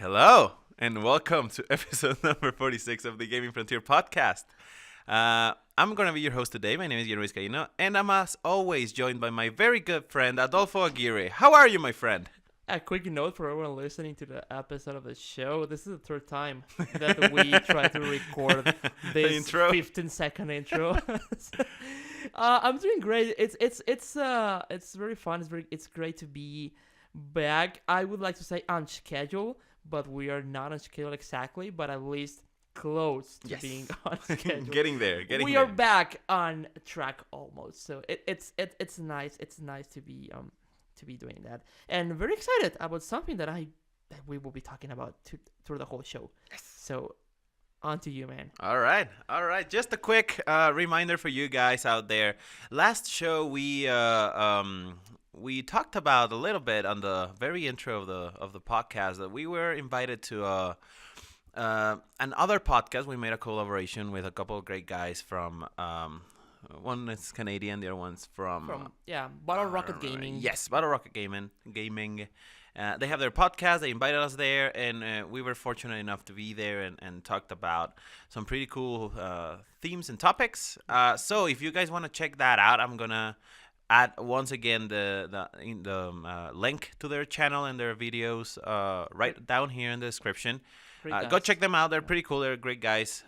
Hello, and welcome to episode number 46 of the Gaming Frontier podcast. I'm going to be your host today. My name is Guillermo Vizcaíno, and I'm as always joined by my very good friend, Adolfo Aguirre. How are you, my friend? A quick note for everyone listening to the episode of the show. This is the third time that we try to record this intro. 15-second intro. I'm doing great. It's very fun. It's great to be back. I would like to say on schedule, but we are not on schedule exactly, but at least close to being on schedule. Getting there. We are back on track almost. So it's nice. It's nice to be doing that, and very excited about something that we will be talking about through the whole show. Yes. So, on to you, man. All right. Just a quick reminder for you guys out there. Last show we talked about a little bit on the very intro of the podcast that we were invited to another podcast. We made a collaboration with a couple of great guys from. One is Canadian, the other one's from Bottle Rocket Gaming. Yes, Bottle Rocket Gaming. They have their podcast. They invited us there, and we were fortunate enough to be there and talked about some pretty cool themes and topics. So if you guys want to check that out, I'm gonna add once again the link to their channel and their videos right down here in the description. Go check them out. They're pretty cool. They're great guys.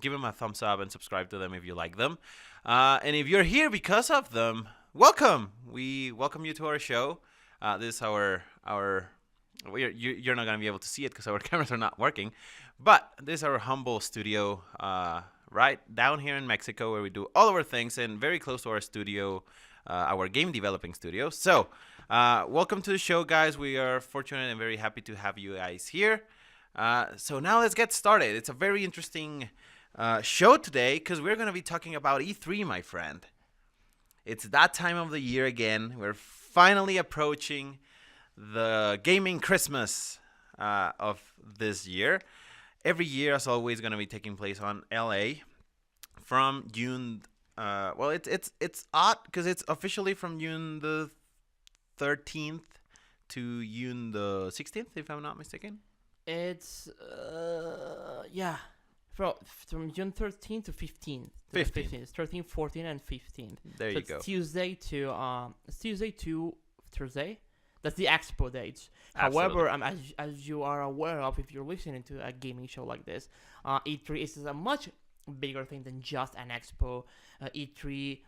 Give them a thumbs up and subscribe to them if you like them. And if you're here because of them, welcome. We welcome you to our show. This is you're not going to be able to see it because our cameras are not working. But this is our humble studio right down here in Mexico where we do all of our things and very close to our studio, our game developing studio. So welcome to the show, guys. We are fortunate and very happy to have you guys here. So now let's get started. It's a very interesting show today because we're going to be talking about E3, my friend. It's that time of the year again. We're finally approaching the gaming Christmas of this year. Every year, as always, going to be taking place on LA from June. It's odd because it's officially from June the 13th to June the 16th, if I'm not mistaken. It's from June 13th to 15th. 15th. It's 13, 14, and 15th. There you go. It's Tuesday to Thursday. That's the expo dates. Absolutely. However, as you are aware of, if you're listening to a gaming show like this, E3 is a much bigger thing than just an expo. E3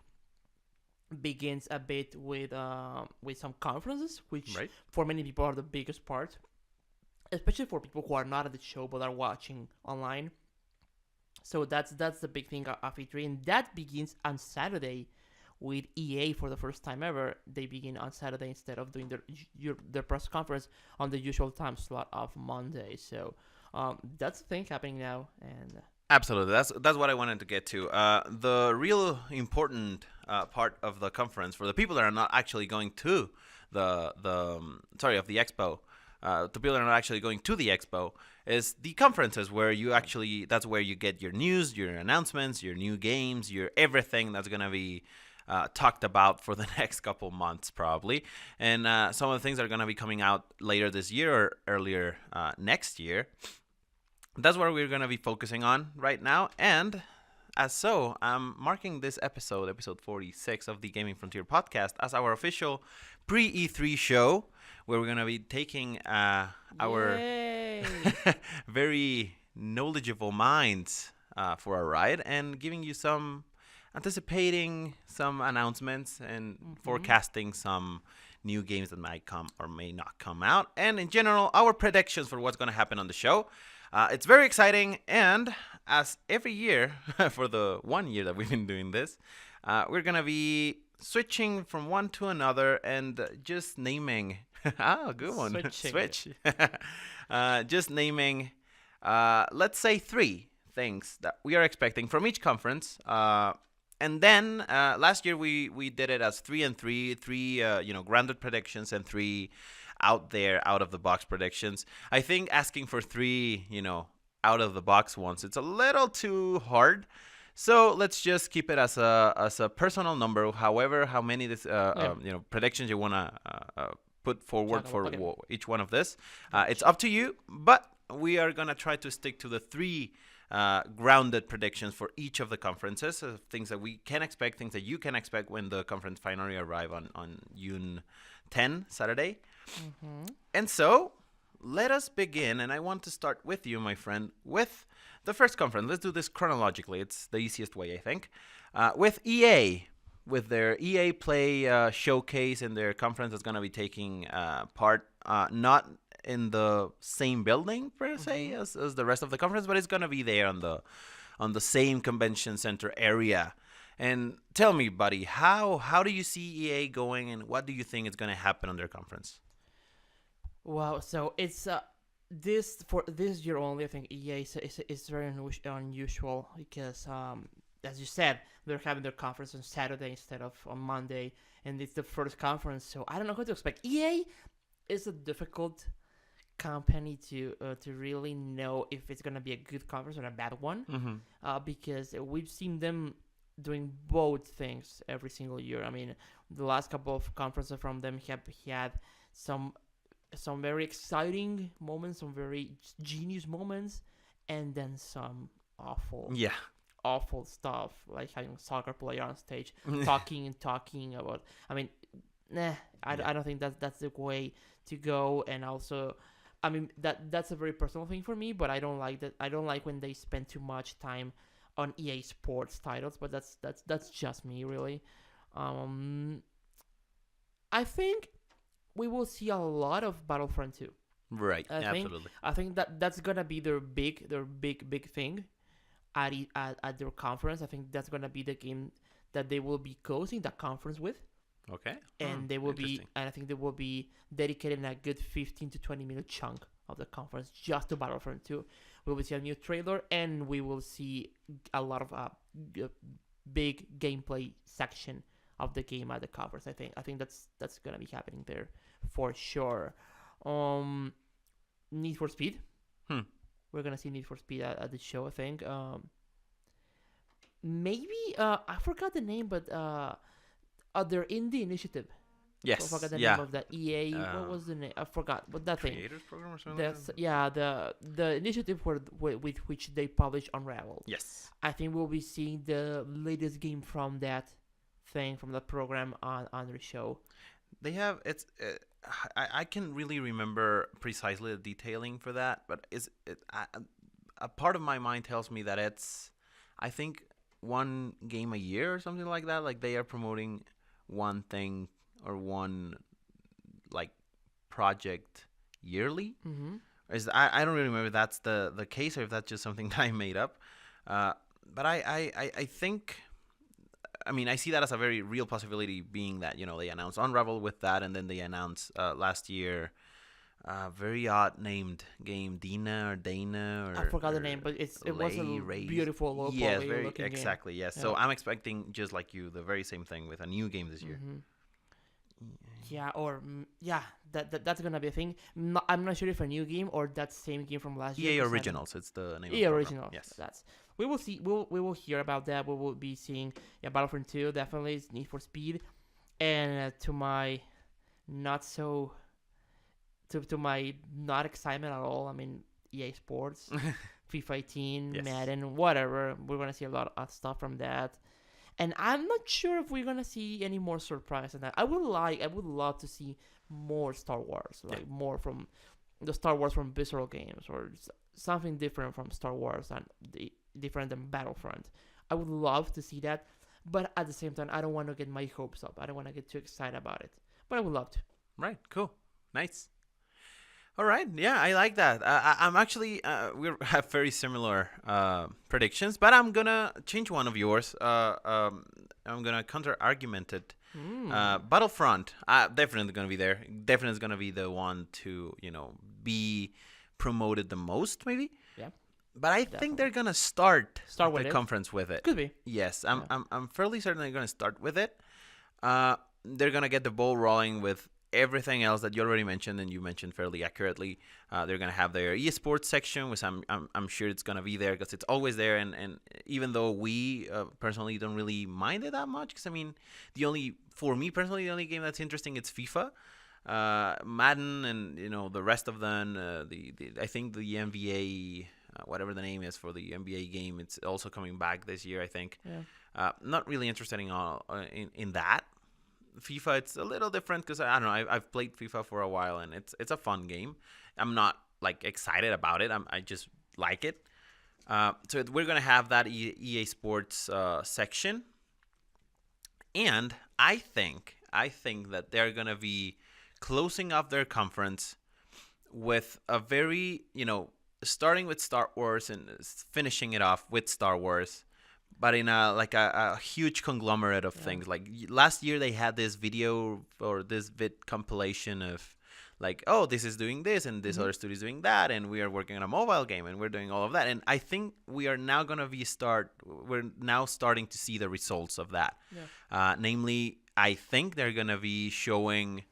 begins a bit with some conferences, which for many people are the biggest part. Especially for people who are not at the show but are watching online. So that's the big thing of E3, and that begins on Saturday with EA for the first time ever. They begin on Saturday instead of doing their press conference on the usual time slot of Monday. So that's the thing happening now, and absolutely, that's what I wanted to get to. The real important part of the conference for the people that are not actually going to the expo. The people that are not actually going to the expo is the conferences where that's where you get your news, your announcements, your new games, your everything that's going to be talked about for the next couple months probably. And some of the things that are going to be coming out later this year or earlier next year. That's what we're going to be focusing on right now. And I'm marking this episode 46 of the Gaming Frontier podcast as our official pre-E3 show, where we're going to be taking our very knowledgeable minds for a ride and giving you anticipating some announcements and forecasting some new games that might come or may not come out. And in general, our predictions for what's going to happen on the show. It's very exciting, and as every year, for the 1 year that we've been doing this, we're going to be switching from one to another and just naming... good one. Switch. Just naming, let's say 3 things that we are expecting from each conference. And then last year we did it as 3 and 3, grounded predictions and 3 out of the box predictions. I think asking for 3, out of the box ones, it's a little too hard. So let's just keep it as a personal number. However, how many predictions you want to put forward Talk for about, okay. each one of this. It's up to you, but we are gonna try to stick to the three grounded predictions for each of the conferences, things that we can expect, things that you can expect when the conference finally arrive on June 10, Saturday. Mm-hmm. And so, let us begin, and I want to start with you, my friend, with the first conference. Let's do this chronologically. It's the easiest way, I think. With EA, with their EA Play showcase and their conference that's going to be taking part, not in the same building per se as the rest of the conference, but it's going to be there on the same convention center area. And tell me, buddy, how do you see EA going, and what do you think is going to happen on their conference? Wow, so it's for this year only. I think EA is very unusual because as you said, they're having their conference on Saturday instead of on Monday, and it's the first conference. So I don't know what to expect. EA is a difficult company to really know if it's gonna be a good conference or a bad one, because we've seen them doing both things every single year. I mean, the last couple of conferences from them have had some very exciting moments, some very genius moments, and then some awful stuff, like having a soccer player on stage talking and talking about. I mean, I don't think that's the way to go. And also, I mean, that's a very personal thing for me, but I don't like that. I don't like when they spend too much time on EA Sports titles, but that's just me, really. I think we will see a lot of Battlefront 2. Right, absolutely. I think that's gonna be their big thing at their conference. I think that's gonna be the game that they will be closing the conference with. Okay. And they will be, and I think they will be dedicating a good 15 to 20 minute chunk of the conference just to Battlefront 2. We will see a new trailer, and we will see a lot of big gameplay section of the game at the conference. I think that's gonna be happening there for sure. Need for Speed. We're gonna see Need for Speed at the show, I think. Maybe I forgot the name, but their indie initiative. Yes. So I forgot the name of that EA. What was the name? I forgot. But that thing. Creators Program or something. The initiative with which they publish Unravel. Yes. I think we'll be seeing the latest game from that thing, from the program on their show. They have it's. I can really remember precisely the detailing for that, but a part of my mind tells me that it's, I think, one game a year or something like that. Like they are promoting one thing or one like project yearly. I don't really remember if that's the case or if that's just something that I made up. But I think. I mean, I see that as a very real possibility, being that, they announced Unravel with that, and then they announced last year a very odd named game, Dana. I forgot the name, but it was a beautiful, low yes, very looking exactly, game. Yes. Yeah. So I'm expecting, just like you, the very same thing with a new game this year. That's gonna be a thing. I'm not sure if a new game or that same game from last year. EA Originals, it's the name. EA of the Originals. Yes. We will see. We will hear about that. We will be seeing Battlefront 2, definitely Need for Speed, and to my not excitement at all. I mean, EA Sports, FIFA 18, yes. Madden, whatever. We're gonna see a lot of stuff from that, and I'm not sure if we're gonna see any more surprise than that. I would love to see more Star Wars, more from the Star Wars from Visceral Games, or something different from Star Wars and different than Battlefront. I would love to see that, but at the same time, I don't want to get my hopes up. I don't want to get too excited about it, but I would love to. Right, cool, nice. All right, yeah, I like that. I'm actually, we have very similar predictions, but I'm gonna change one of yours. I'm gonna counter-argument it. Battlefront, definitely gonna be there. Definitely is gonna be the one to, be promoted the most, maybe. Yeah. But I think they're gonna start with the conference with it. Could be. Yes, I'm fairly certain they're gonna start with it. They're gonna get the ball rolling with everything else that you already mentioned, and you mentioned fairly accurately. They're gonna have their esports section, which I'm sure it's gonna be there because it's always there. And even though we personally don't really mind it that much, because I mean, for me personally, the only game that's interesting is FIFA. Madden and the rest of them. I think the NBA, whatever the name is for the NBA game, it's also coming back this year. I think. Yeah. Not really interested in that. FIFA, it's a little different because I don't know. I've played FIFA for a while and it's a fun game. I'm not like excited about it. I just like it. So we're gonna have that EA Sports section, and I think that they're gonna be closing off their conference with a very starting with Star Wars and finishing it off with Star Wars, but in a huge conglomerate of things. Like last year they had this video or this vid compilation of like, oh, this is doing this and this other studio is doing that, and we are working on a mobile game and we're doing all of that. And I think we are now gonna we're now starting to see the results of that. Namely, I think they're gonna be showing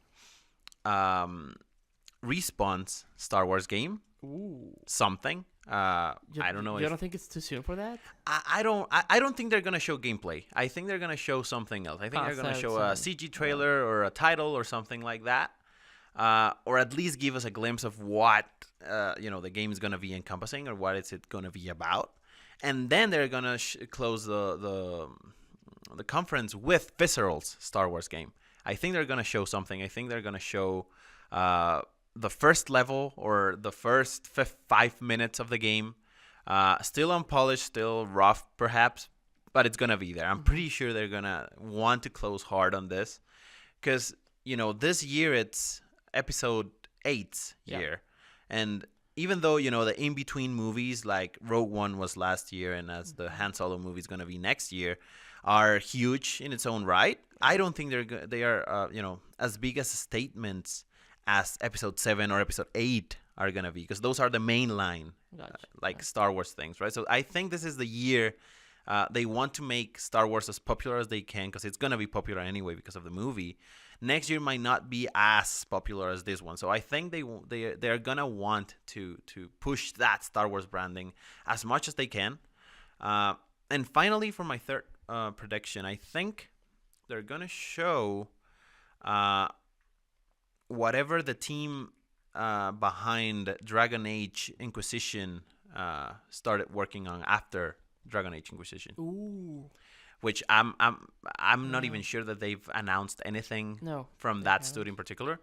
Respawn's Star Wars game. Ooh. Something. I don't know. You don't think it's too soon for that? I don't think they're gonna show gameplay. I think they're gonna show something else. I think they're gonna show a CG trailer or a title or something like that, or at least give us a glimpse of what the game is gonna be encompassing or what is it gonna be about, and then they're gonna close the conference with Visceral's Star Wars game. I think they're gonna show something. I think they're gonna show the first level or the first 5 minutes of the game. Still unpolished, still rough perhaps, but it's going to be there. I'm pretty sure they're going to want to close hard on this because, this year it's episode 8's year. And even though, the in-between movies like Rogue One was last year and as the Han Solo movie is going to be next year are huge in its own right, I don't think they are as big as statements as episode 7 or episode 8 are going to be, because those are the main line, Star Wars things, right? So I think this is the year they want to make Star Wars as popular as they can, because it's going to be popular anyway because of the movie. Next year might not be as popular as this one. So I think they're going to want to push that Star Wars branding as much as they can. And finally, for my third prediction, I think they're going to show whatever the team behind Dragon Age Inquisition started working on after Dragon Age Inquisition. Ooh. Which I'm not even sure that they've announced anything from that studio in particular.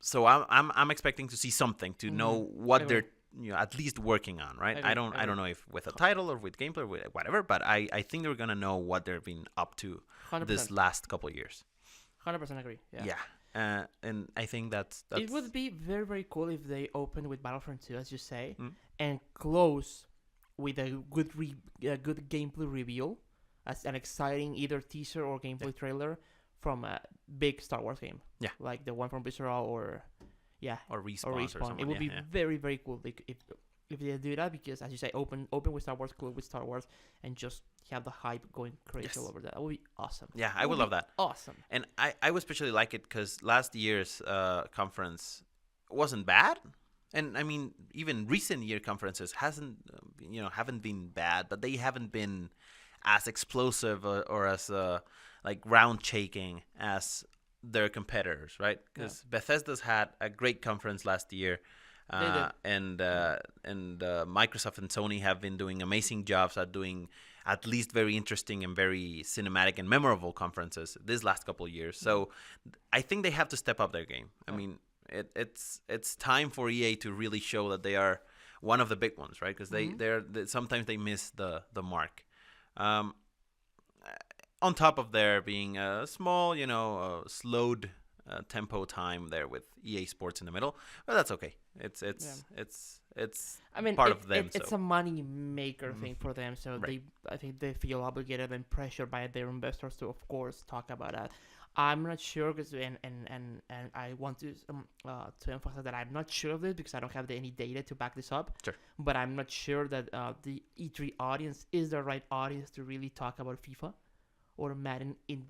So I'm expecting to see something to know what they're at least working on, right? I don't know if with a title or with gameplay or with whatever, but I think they're gonna know what they've been up to 100%. this last couple of years. 100% agree. Yeah. And I think that's it would be very, very cool if they open with Battlefront 2, as you say, and close with a good good gameplay reveal, as an exciting either teaser or gameplay trailer from a big Star Wars game. Yeah, like the one from Visceral or Respawn. Or someone. It would be very, very cool if they do that, because as you say, open with Star Wars, close with Star Wars, and just have the hype going crazy all over that. That would be awesome. Yeah, I would love that. Awesome. And I would especially like it because last year's conference wasn't bad. And I mean, even recent year conferences haven't been bad, but they haven't been as explosive or as ground shaking as their competitors, right? Because Bethesda's had a great conference last year. And Microsoft and Sony have been doing amazing jobs at doing at least very interesting and very cinematic and memorable conferences this last couple of years. So I think they have to step up their game. I mean, it's time for EA to really show that they are one of the big ones, right? Because they're sometimes they miss the mark. On top of there being a small, slowed tempo time there with EA Sports in the middle, but that's okay. It's I mean, part of them. It's a money maker thing for them, so I think they feel obligated and pressured by their investors to, of course, talk about that. I'm not sure, because and I want to emphasize that I'm not sure of this because I don't have any data to back this up. Sure. But I'm not sure that the E3 audience is the right audience to really talk about FIFA or Madden in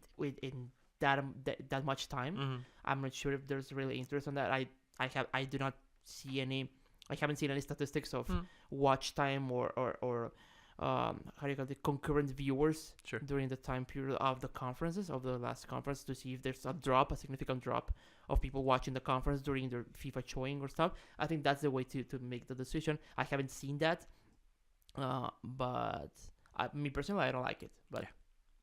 that much time. I'm not sure if there's really interest on that. I do not see any. I haven't seen any statistics of watch time or how do you call it, concurrent viewers Sure. during the time period of the conferences, of the last conference, to see if there's a significant drop of people watching the conference during their FIFA showing or stuff. I think that's the way to make the decision. I haven't seen that, but me personally, I don't like it. But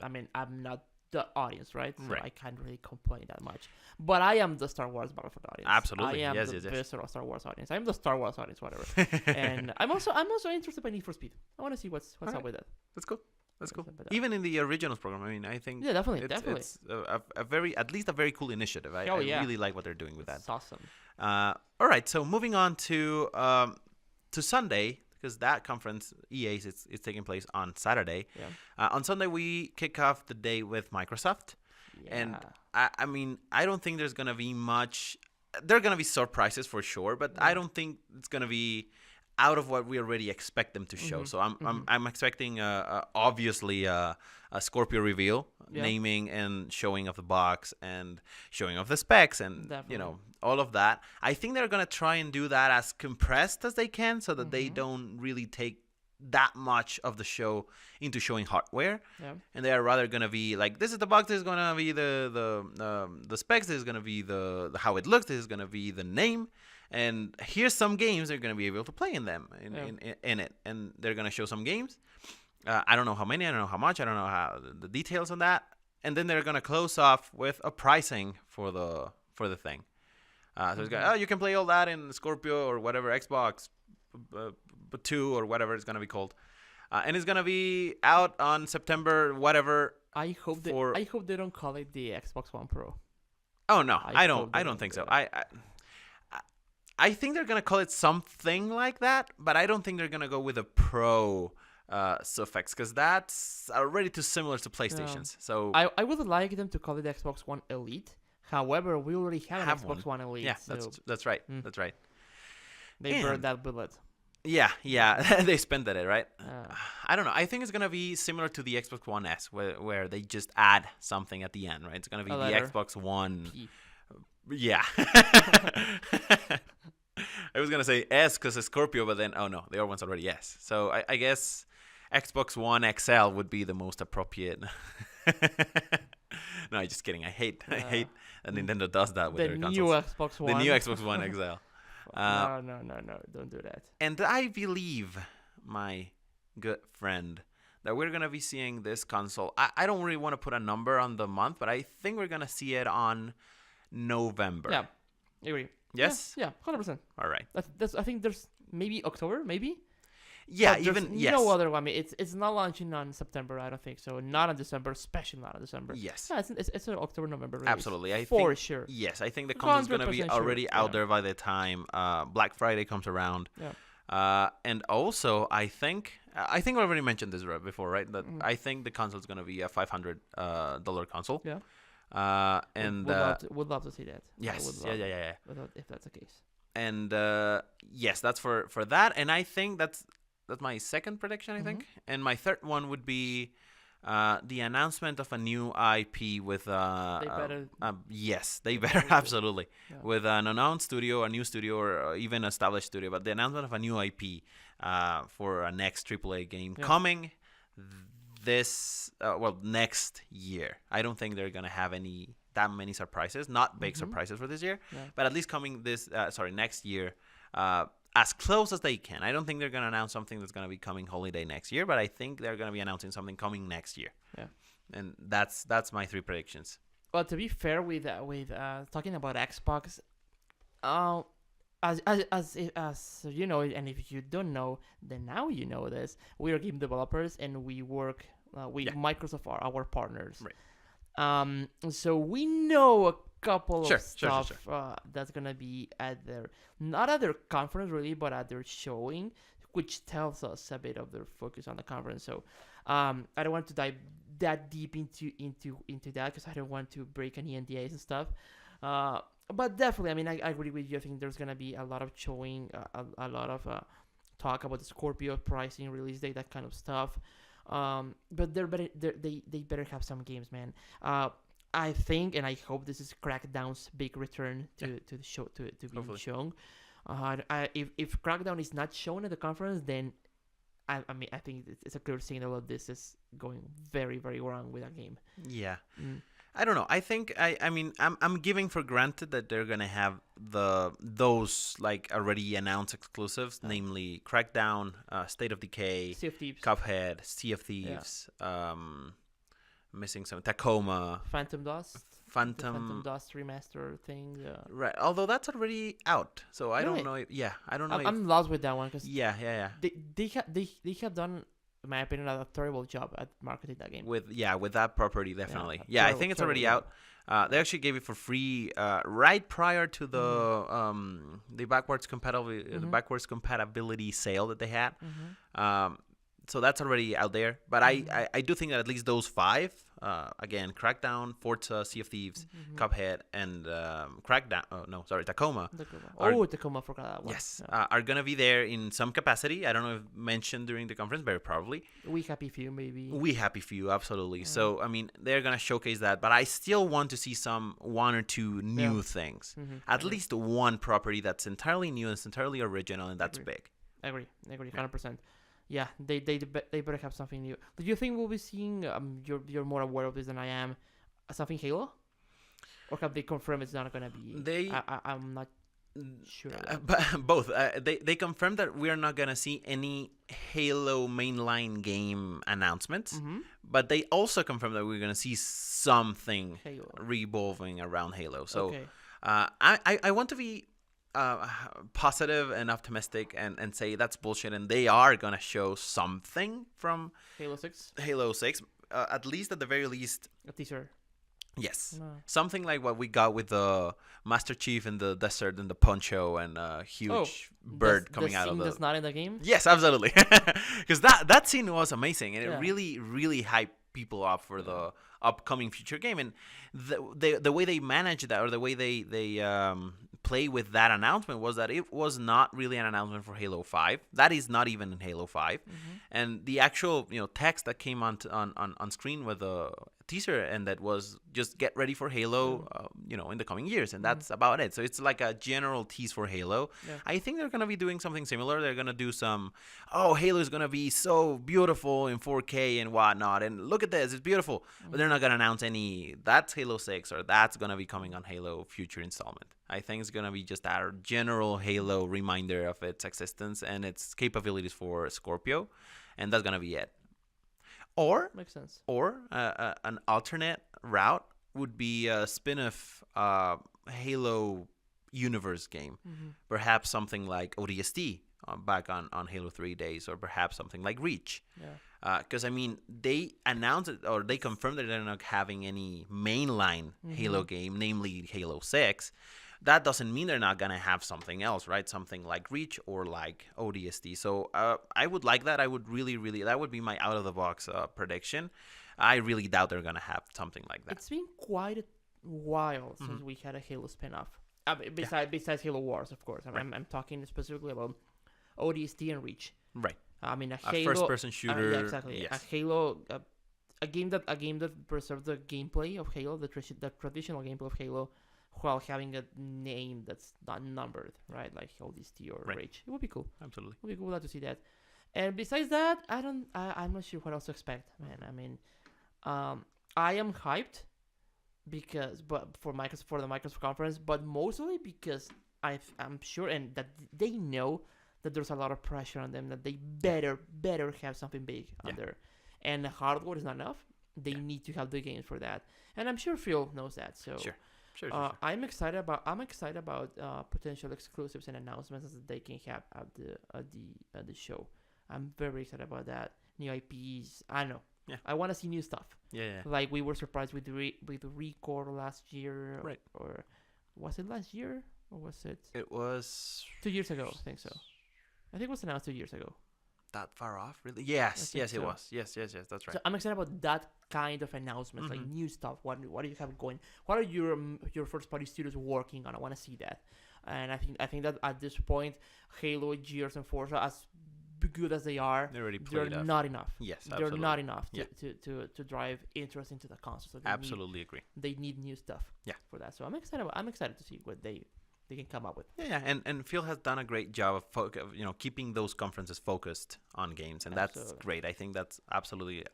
I mean, I'm not the audience, right? So I can't really complain that much. But I am the Star Wars Battlefront audience. Absolutely. I am Yes, the yes, yes. best Star Wars audience. I'm the Star Wars audience, whatever. And I'm also interested by Need for Speed. I want to see what's All up right. with that. That's cool. That's cool. But, Even in the originals program, I mean, I think Yeah, definitely, it's a very, at least a very cool initiative. I really like what they're doing with that. It's awesome. All right, so moving on to Sunday, because that conference, EA's, it's taking place on Saturday. Yeah. On Sunday, we kick off the day with Microsoft. Yeah. And I mean, I don't think there's going to be much. There are going to be surprises for sure, but I don't think it's going to be out of what we already expect them to show. So I'm expecting obviously a Scorpio reveal, naming and showing of the box and showing of the specs and all of that. I think they're going to try and do that as compressed as they can so that they don't really take that much of the show into showing hardware, and they are rather going to be like, this is the box, this is going to be the specs, this is going to be the how it looks, this is going to be the name, and here's some games they're going to be able to play in them in it, and they're going to show some games. I don't know how many, I don't know how much, I don't know how the details on that, and then they're going to close off with a pricing for the thing. So it's going, you can play all that in Scorpio or whatever Xbox 2 or whatever it's going to be called. And it's going to be out on September whatever. I hope they don't call it the Xbox One Pro. Oh no, I don't think so. I think they're going to call it something like that, but I don't think they're going to go with a Pro suffix, because that's already too similar to PlayStation's. So I would like them to call it the Xbox One Elite. However, we already have an Xbox One Elite. Yeah, so that's right. That's right. They burned that bullet. Yeah, they spent it, right? I don't know. I think it's gonna be similar to the Xbox One S, where they just add something at the end, right? It's gonna be the Xbox One. P. Yeah. I was gonna say S because it's Scorpio, but then the other one's already S. So I guess Xbox One XL would be the most appropriate. No, I'm just kidding. I hate that Nintendo does that with their consoles. New Xbox One. The new Xbox One XL. No, don't do that. And I believe, my good friend, that we're going to be seeing this console. I don't really want to put a number on the month, but I think we're going to see it on November. Yeah, I agree. Yes? Yeah, 100%. All right. That's. I think there's maybe October, maybe? Yeah, But even, yes. no other one. I mean, it's not launching on September, I don't think so. Not on December, especially not on December. Yes. Yeah, it's an October, November release. Absolutely. I For think, sure. Yes, I think the console's going to be 100% already sure. out there by the time Black Friday comes around. Yeah. And also, I think I already mentioned this before, right? That I think the console's going to be a $500 console. Yeah. And would love to see that. yes, yeah. If that's the case. And yes, that's for that. And I think that's my second prediction, I think. And my third one would be the announcement of a new IP with yes, they better absolutely, with an announced studio, a new studio, or even established studio. But the announcement of a new IP for a next AAA game coming this next year. I don't think they're gonna have that many surprises, not big surprises for this year, but at least coming next year. As close as they can. I don't think they're going to announce something that's going to be coming holiday next year, but I think they're going to be announcing something coming next year. Yeah. And that's my three predictions. Well, to be fair with talking about Xbox, as you know, and if you don't know, then now you know this. We are game developers, and we work with Microsoft, are our partners. Right. So we know a couple Sure, of stuff that's gonna be at not at their conference really, but at their showing, which tells us a bit of their focus on the conference. So I don't want to dive that deep into that because I don't want to break any NDAs and stuff. But definitely, I mean, I agree with you. I think there's gonna be a lot of showing, a lot of talk about the Scorpio pricing, release date, that kind of stuff. But they better have some games, man. I think, and I hope this is Crackdown's big return to the show to being shown. If Crackdown is not shown at the conference, then I mean, I think it's a clear signal that this is going very, very wrong with that game. Yeah. Mm. I don't know. I think I mean I'm giving for granted that they're gonna have those like already announced exclusives, namely Crackdown, State of Decay, Sea of Thieves, Cuphead, Sea of Thieves, missing some Tacoma, Phantom Dust, the Phantom Dust remaster thing. Right. Although that's already out, so I Really? don't know. I don't know. I'm lost with that one because Yeah. they have done, in my opinion, a terrible job at marketing that game. With that property, definitely. Yeah, I think it's already out. They actually gave it for free right prior to the backwards compatibility sale that they had. So that's already out there. But I do think that at least those 5, again, Crackdown, Forza, Sea of Thieves, Cuphead, and Tacoma. Tacoma, forgot that one. Yes, are going to be there in some capacity. I don't know if mentioned during the conference, very probably. We happy few, maybe. We happy few, absolutely. So, I mean, they're going to showcase that. But I still want to see one or two new things. At least one property that's entirely new and it's entirely original, and that's big. I agree, 100%. Yeah, they better have something new. Do you think we'll be seeing? You're more aware of this than I am. Something Halo, or have they confirmed it's not gonna be? I'm not sure. But both. They confirmed that we are not gonna see any Halo mainline game announcements. But they also confirmed that we're gonna see something revolving around Halo. So I want to be positive and optimistic and say that's bullshit, and they are gonna show something from Halo 6. At least at the very least A teaser. Yes, something like what we got with the Master Chief in the desert and the poncho and a huge bird coming out of the. That's not in the game. Yes, absolutely, because that scene was amazing and it really hyped people up for the upcoming future game, and the way they managed that, or the way they play with that announcement, was that it was not really an announcement for Halo 5. That is not even in Halo 5, and the actual text that came on screen with the teaser, and that was just get ready for Halo in the coming years, and that's about it. So it's like a general tease for Halo. I think they're gonna be doing something similar. They're gonna do some Halo is gonna be so beautiful in 4K and whatnot, and look at this, it's beautiful, but they're not gonna announce any that's Halo 6 or that's gonna be coming on Halo future installment. I think it's gonna be just our general Halo reminder of its existence and its capabilities for Scorpio, and that's gonna be it. Or makes sense. Or an alternate route would be a spin-off Halo universe game. Perhaps something like ODST back on Halo 3 days, or perhaps something like Reach. Because they announced it, or they confirmed that they're not having any mainline Halo game, namely Halo 6. That doesn't mean they're not going to have something else, right? Something like Reach or like ODST. So I would like that. I would really, that would be my out-of-the-box prediction. I really doubt they're going to have something like that. It's been quite a while since we had a Halo spin-off. Besides Halo Wars, of course. I'm talking specifically about ODST and Reach. Right. A Halo, first-person shooter. Yeah, exactly. Yes. A Halo, a game that preserves the gameplay of Halo, the traditional gameplay of Halo, while having a name that's not numbered, right? Like ODST or Rage. It would be cool. Absolutely. It would be cool to see that. And besides that, I'm not sure what else to expect, man. I am hyped for the Microsoft conference, but mostly because I'm sure and that they know that there's a lot of pressure on them, that they better have something big on there. And the hardware is not enough. They need to have the games for that. And I'm sure Phil knows that. So Sure. I'm excited about potential exclusives and announcements that they can have at the show. I'm very excited about that. New IPs. I know. Yeah. I want to see new stuff. Yeah. Like we were surprised with the Record last year. Right. Or was it last year? Or was it? It was 2 years ago. I think so. I think it was announced 2 years ago. That far off, really? Yes, it was. Yes, that's right. So I'm excited about that kind of announcements, like new stuff. What do you have going? What are your first party studios working on? I want to see that, and I think that at this point, Halo, Gears, and Forza, as good as they are, they're not enough. Yes, absolutely. They're not enough to drive interest into the console. So absolutely agree. They need new stuff. Yeah. For that. So I'm excited to see what they come up with. Yeah, and Phil has done a great job of keeping those conferences focused on games, and that's Absolutely. great. I think that's absolutely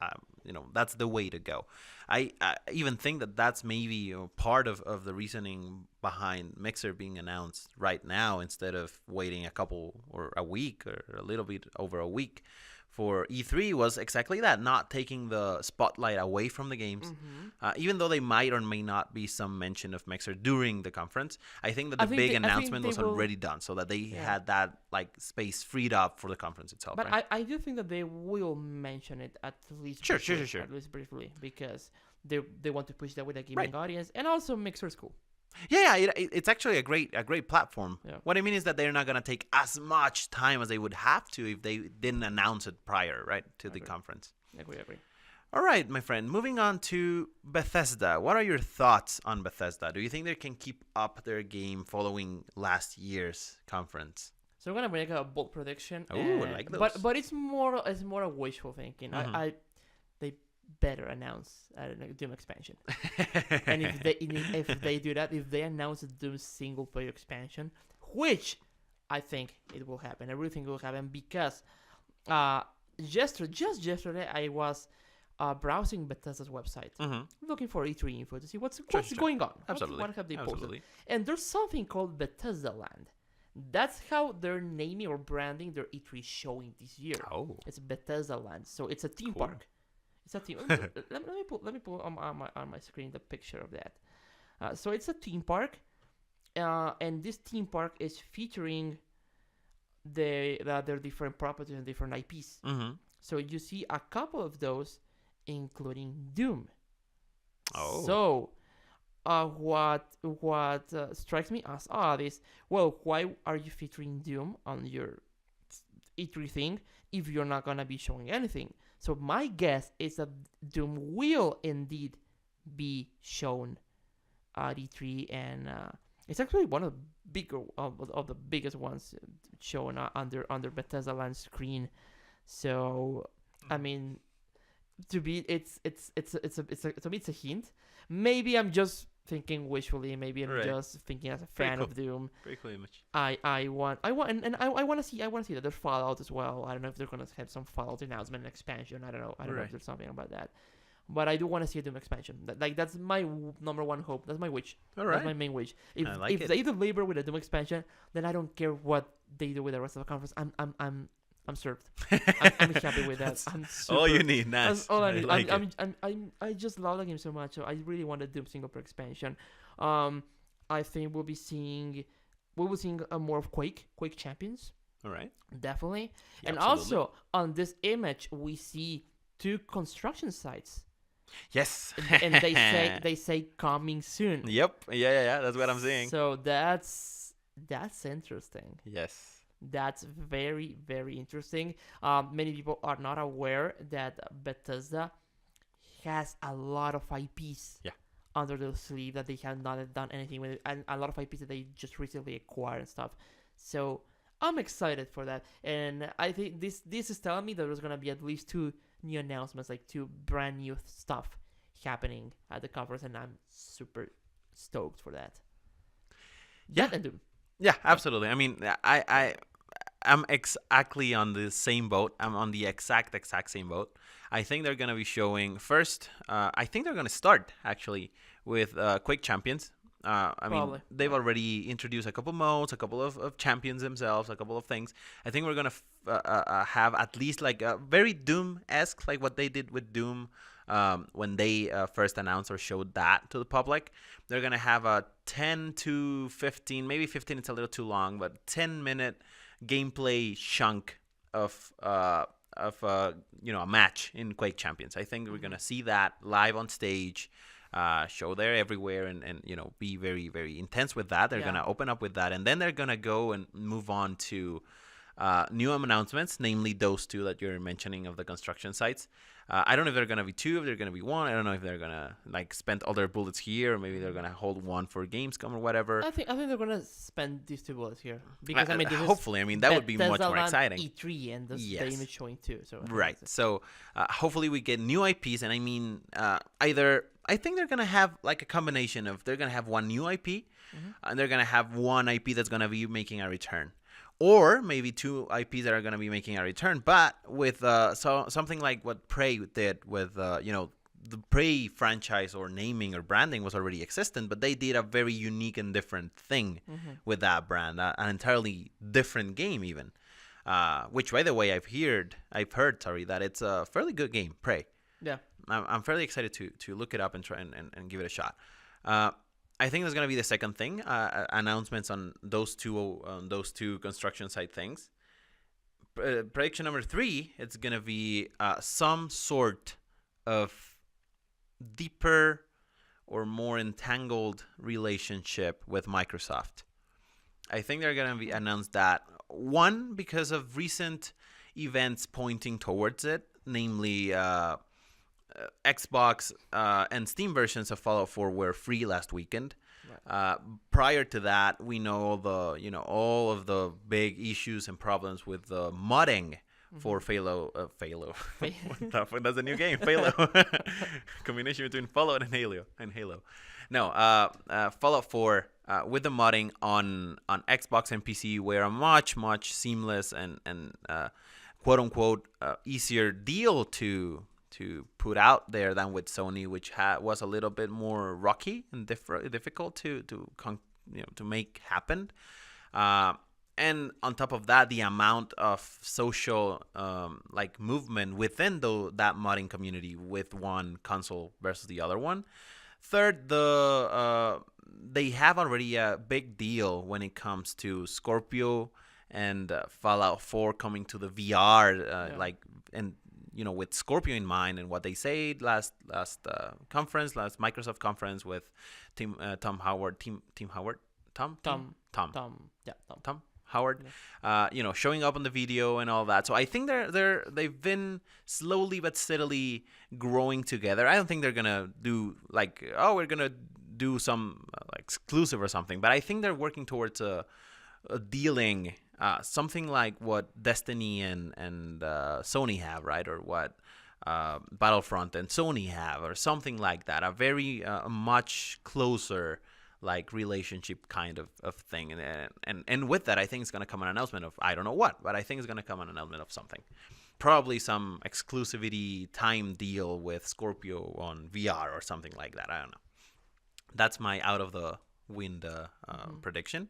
that's the way to go. I even think that that's maybe part of the reasoning behind Mixer being announced right now instead of waiting a couple or a week or a little bit over a week for E3 was exactly that, not taking the spotlight away from the games. Even though they might or may not be some mention of Mixer during the conference, I think that the big announcement was already done, so that they had that like space freed up for the conference itself. But right? I do think that they will mention it at least Sure. at least briefly, because they want to push that with a gaming audience, and also Mixer's cool. Yeah, it's actually a great platform. Yeah. What I mean is that they're not gonna take as much time as they would have to if they didn't announce it prior, right, to the conference. Agree. All right, my friend. Moving on to Bethesda. What are your thoughts on Bethesda? Do you think they can keep up their game following last year's conference? So we're gonna make a bold prediction. Oh, I like those. But it's more a wishful thinking. They better announce Doom expansion. And if they do that, if they announce a Doom single player expansion, which I think it will happen, I really think it will happen, because just yesterday I was browsing Bethesda's website, looking for E3 info to see what's going on. Absolutely. What have they posted? And there's something called Bethesda Land. That's how they're naming or branding their E3 showing this year. Oh, it's Bethesda Land, so it's a theme park. It's a theme. let me pull on my screen the picture of that. So it's a theme park, and this theme park is featuring their different properties and different IPs. So you see a couple of those, including Doom. Oh. So, what strikes me as odd is, well, why are you featuring Doom on your E3 thing if you're not gonna be showing anything? So my guess is that Doom will indeed be shown at E3, and it's actually one of the bigger of the biggest ones shown under Bethesda Land screen. So I mean, it's a hint. Maybe I'm just thinking wishfully. Maybe I'm just thinking as a fan of Doom. Very cool image. I want to see that there's Fallout as well. I don't know if they're gonna have some Fallout announcement and expansion. I don't know if there's something about that. But I do want to see a Doom expansion. That's my number one hope. That's my wish. All right. That's my main wish. If they deliver with a Doom expansion, then I don't care what they do with the rest of the conference. I'm served. I'm happy with that. I'm super, all you need. Nice. That's all I need. Like I just love the game so much. So I really want a Doom single player expansion. I think we'll be seeing more of Quake Champions. All right. Definitely. Yeah, and absolutely. Also on this image we see 2 construction sites. Yes. And they say coming soon. Yep. Yeah. That's what I'm seeing. So that's interesting. Yes. That's very, very interesting. Many people are not aware that Bethesda has a lot of IPs under their sleeve that they have not done anything with, and a lot of IPs that they just recently acquired and stuff. So I'm excited for that, and I think this is telling me that there's gonna be at least 2 new announcements, like 2 brand new stuff happening at the conference, and I'm super stoked for that. Yeah, absolutely. I mean, I'm exactly on the same boat. I'm on the exact same boat. I think they're going to be showing first. I think they're going to start actually with Quake Champions. I mean, they've already introduced a couple modes, a couple of champions themselves, a couple of things. I think we're going to have at least like a very Doom-esque, like what they did with Doom when they first announced or showed that to the public. They're going to have a 10 to 15, maybe 15, it's a little too long, but 10-minute gameplay chunk of a match in Quake Champions. I think we're gonna see that live on stage, show there everywhere, and be very, very intense with that. They're gonna open up with that, and then they're gonna go and move on to new announcements, namely those 2 that you're mentioning of the construction sites. I don't know if they're going to be 2, if they're going to be 1. I don't know if they're going to spend all their bullets here, or maybe they're going to hold 1 for Gamescom or whatever. I think they're going to spend these 2 bullets here, because hopefully, that would be much more exciting. E3 and the game is showing too. So right. So hopefully we get new IPs, and I mean either I think they're gonna have like a combination of they're gonna have one new IP, and they're gonna have one IP that's gonna be making a return, or maybe two IPs that are gonna be making a return, but with something like what Prey did with the Prey franchise or naming or branding was already existent, but they did a very unique and different thing with that brand, an entirely different game even. Which, by the way, I've heard, sorry, that it's a fairly good game, Prey. Yeah. I'm fairly excited to look it up and try and give it a shot. I think that's gonna be the second thing. Announcements on those two construction site things. Prediction number 3, it's gonna be some sort of deeper or more entangled relationship with Microsoft. I think they're gonna be announced that, one, because of recent events pointing towards it, namely Xbox and Steam versions of Fallout 4 were free last weekend. Right. Prior to that, we know all of the big issues and problems with the modding for Halo. That's a new game, Halo. Combination between Fallout and Halo. No, Fallout 4 with the modding on Xbox and PC were a much seamless and quote unquote easier deal to put out there than with Sony, which was a little bit more rocky and difficult to make happen. And on top of that, the amount of social movement within that modding community with one console versus the other one. Third, they have already a big deal when it comes to Scorpio and Fallout 4 coming to the VR, with Scorpio in mind, and what they said last Microsoft conference with Tom Howard, showing up on the video and all that. So I think they've been slowly but steadily growing together. I don't think they're gonna do we're gonna do some exclusive or something, but I think they're working towards a dealing something like what Destiny and Sony have, right? Or what Battlefront and Sony have, or something like that. A very much closer relationship kind of thing, and with that, I think it's gonna come an announcement of, I don't know what, but I think it's gonna come an announcement of something, probably some exclusivity time deal with Scorpio on VR or something like that. I don't know. That's my out of the wind prediction.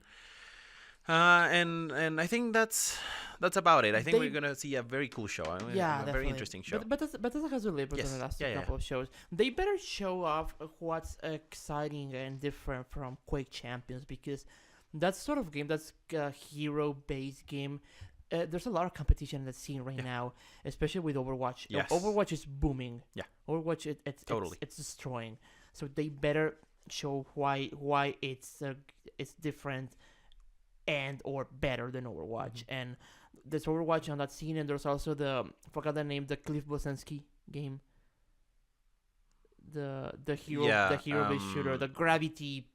And I think that's about it. I think we're gonna see a very cool show. A very interesting show. But Bethesda has delivered in the last couple of shows. They better show off what's exciting and different from Quake Champions, because that's sort of game that's a hero-based game. There's a lot of competition in the scene right now, especially with Overwatch. Yes. Overwatch is booming. Yeah. Overwatch, it's destroying. So they better show why it's different and or better than Overwatch. And there's Overwatch on that scene, and there's also I forgot the name, the Cliff Bleszinski game, the hero-based shooter, the gravity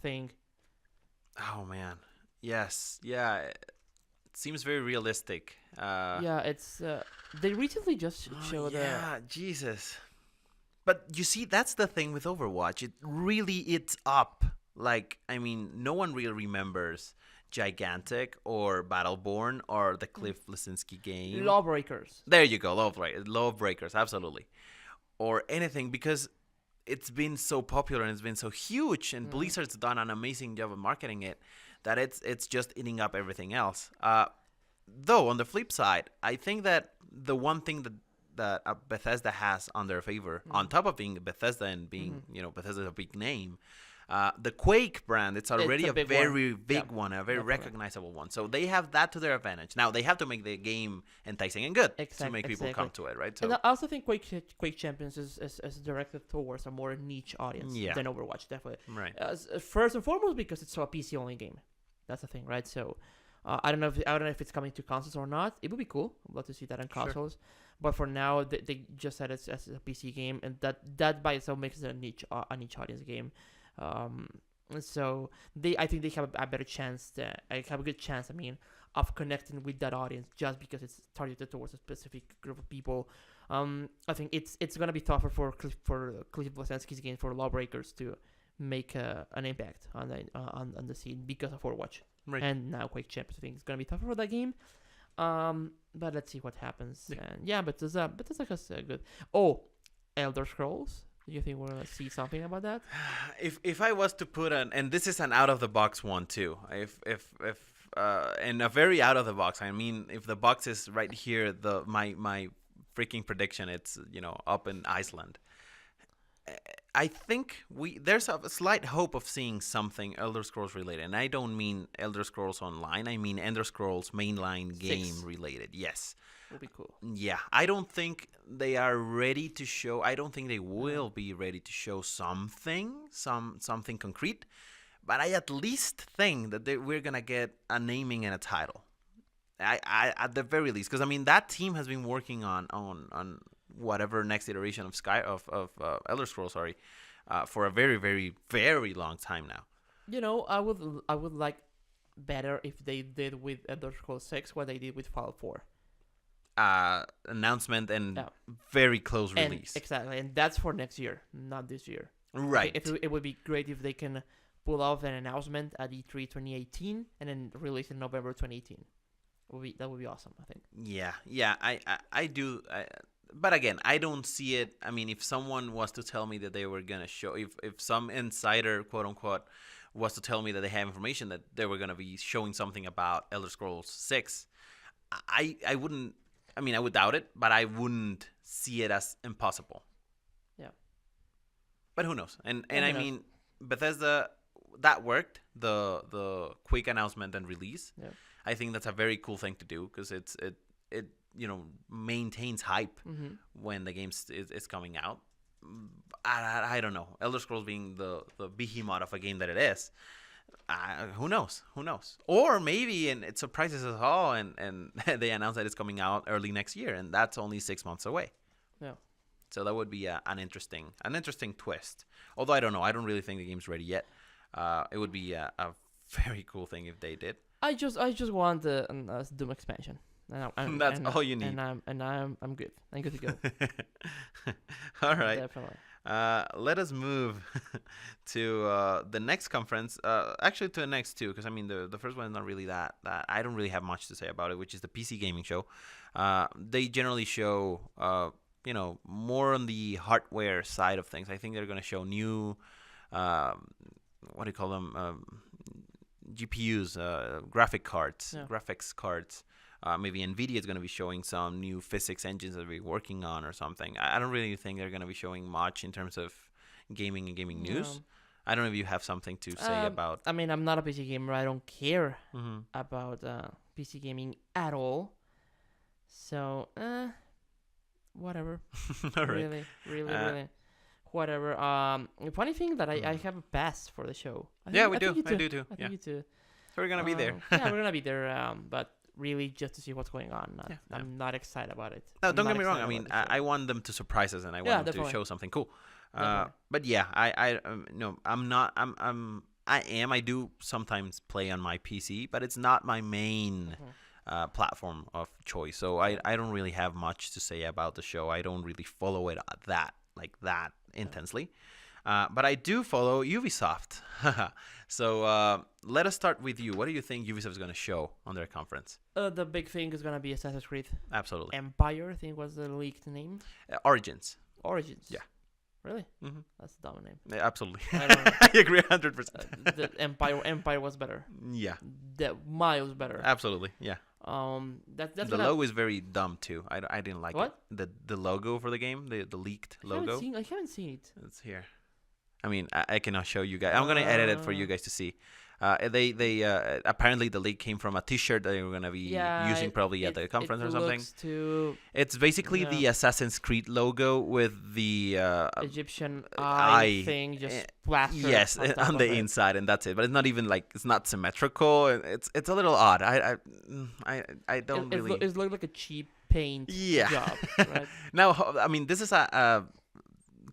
thing. Oh man, yes, yeah, it seems very realistic. It's they recently just showed. Jesus. But you see, that's the thing with Overwatch. It's up. No one really remembers Gigantic or Battleborn or the Cliff Bleszinski game. Lawbreakers. There you go, Lawbreakers, absolutely. Or anything, because it's been so popular and it's been so huge, and Blizzard's done an amazing job of marketing it, that it's just eating up everything else. Though, on the flip side, I think that the one thing that Bethesda has on their favor, on top of being Bethesda and being, Bethesda's a big name, the Quake brand, it's already a very big one, a very recognizable one. So they have that to their advantage. Now, they have to make the game enticing and good to make people come to it, right? So, and I also think Quake Champions is directed towards a more niche audience than Overwatch, definitely. Right. First and foremost, because it's a PC-only game. That's the thing, right? So I don't know if it's coming to consoles or not. It would be cool. I'd love to see that on consoles. Sure. But for now, they just said it's a PC game, and that by itself makes it a niche audience game. So I think they have a better chance. I have a good chance. of connecting with that audience just because it's targeted towards a specific group of people. I think it's gonna be tougher for Cliff Bleszinski's game, for Lawbreakers to make an impact on the scene because of Overwatch. Right. And now Quake Champions. I think it's gonna be tougher for that game. But let's see what happens. Yeah. And yeah, but Bethesda has good. Oh, Elder Scrolls. Do you think we're gonna see something about that? If I was to put and this is an out of the box one too. If and a very out of the box. I mean, if the box is right here, my freaking prediction, it's up in Iceland. I think there's a slight hope of seeing something Elder Scrolls related, and I don't mean Elder Scrolls Online. I mean Elder Scrolls mainline game 6. related. Yes. Would be cool. Yeah, I don't think they are ready to show. I don't think they will be ready to show something concrete. But I at least think that we're gonna get a naming and a title. I at the very least, because I mean that team has been working on whatever next iteration of Elder Scrolls, for a very, very, very long time now. I would like better if they did with Elder Scrolls 6 what they did with Fallout 4. Announcement and very close release. Exactly, and that's for next year, not this year. Right. It would be great if they can pull off an announcement at E3 2018 and then release in November 2018. That would be awesome, I think. Yeah. I do. But again, I don't see it. I mean, if someone was to tell me that they were gonna show, if some insider, quote unquote, was to tell me that they have information that they were gonna be showing something about Elder Scrolls 6, I wouldn't. I mean, I would doubt it, but I wouldn't see it as impossible. Yeah. But who knows? And I mean, Bethesda, that worked. The quick announcement and release. Yeah. I think that's a very cool thing to do because it maintains hype when the game is coming out. I don't know. Elder Scrolls being the behemoth of a game that it is. Who knows? Or maybe it surprises us all and they announce that it's coming out early next year, and that's only 6 months away. Yeah. So that would be an interesting twist. Although I don't know. I don't really think the game's ready yet. It would be a very cool thing if they did. I just want the Doom expansion. That's all you need. And I'm good. I'm good to go. All right. Definitely. Let us move to the next conference. Actually, to the next two, because I mean the first one is not really that. I don't really have much to say about it, which is the PC gaming show. They generally show more on the hardware side of things. I think they're going to show new what do you call them? GPUs, graphics cards. Maybe NVIDIA is going to be showing some new physics engines that we're working on or something. I don't really think they're going to be showing much in terms of gaming and gaming news. I don't know if you have something to say about... I mean, I'm not a PC gamer. I don't care about PC gaming at all. So, whatever. All right. Really. Whatever. Funny thing that I have a pass for the show. We do. I do too. I think you too. So we're going to be there. Yeah, we're going to be there. But really just to see what's going on. I'm not excited about it. No, don't get me wrong. I mean, I want them to surprise us, and I want them to show something cool. But yeah, I'm not. I do sometimes play on my PC, but it's not my main platform of choice. So I don't really have much to say about the show. I don't really follow it that intensely. But I do follow Ubisoft. So let us start with you. What do you think Ubisoft is going to show on their conference? The big thing is going to be Assassin's Creed. Absolutely. Empire, I think was the leaked name. Origins. Yeah. Really? Mm-hmm. That's a dumb name. Yeah, absolutely. I agree 100%. The Empire was better. Yeah. The miles better. Absolutely. Yeah. That's the logo is very dumb too. I didn't like what? it. The logo for the game, the leaked logo. I haven't seen it. It's here. I mean, I cannot show you guys. I'm gonna edit it for you guys to see. They apparently the leak came from a T-shirt that they were gonna be using probably at the conference or something. It's basically the Assassin's Creed logo with the Egyptian eye thing just plastered. Yes, on the inside, and that's it. But it's not even it's not symmetrical. It's a little odd. I don't really. It looks like a cheap paint job. Right? Now, I mean, this is a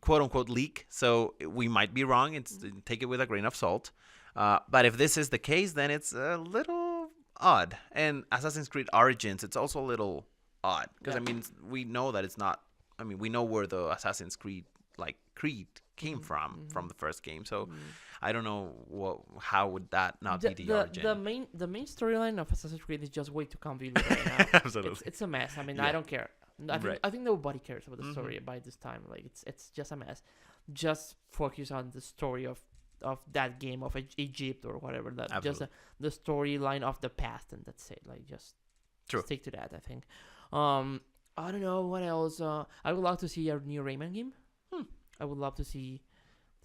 quote unquote leak, so we might be wrong. Take it with a grain of salt. But if this is the case, then it's a little odd. And Assassin's Creed Origins, it's also a little odd because Yeah. I mean we know that it's not. I mean we know where the Assassin's Creed Creed came from the first game. So I don't know how would that not be the origin. The main storyline of Assassin's Creed is just way too convoluted right now. Absolutely. It's a mess. I mean, Yeah. I don't care. Right. I think nobody cares about the story by this time. Like it's just a mess. Just focus on the story of that game of Egypt or whatever. That Absolutely. just the storyline of the past, and that's it. Like just True. stick to that. I think. I don't know what else. I would love to see a new Rayman game. I would love to see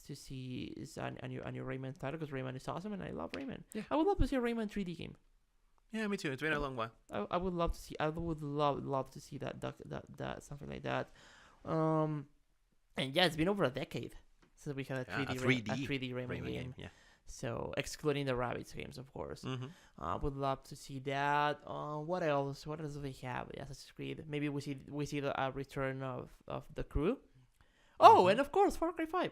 a new Rayman title because Rayman is awesome and I love Rayman. Yeah. I would love to see a Rayman 3D game. Yeah, me too. It's been a long while. I would love to see. I would love to see that something like that. And yeah, it's been over a decade since we had a 3D Rayman game. Yeah. So excluding the Rabbids games, of course. Mm-hmm. I would love to see that. What else? What else do they have? Assassin's Creed. Maybe we see the return of the crew. Oh, and of course Far Cry 5.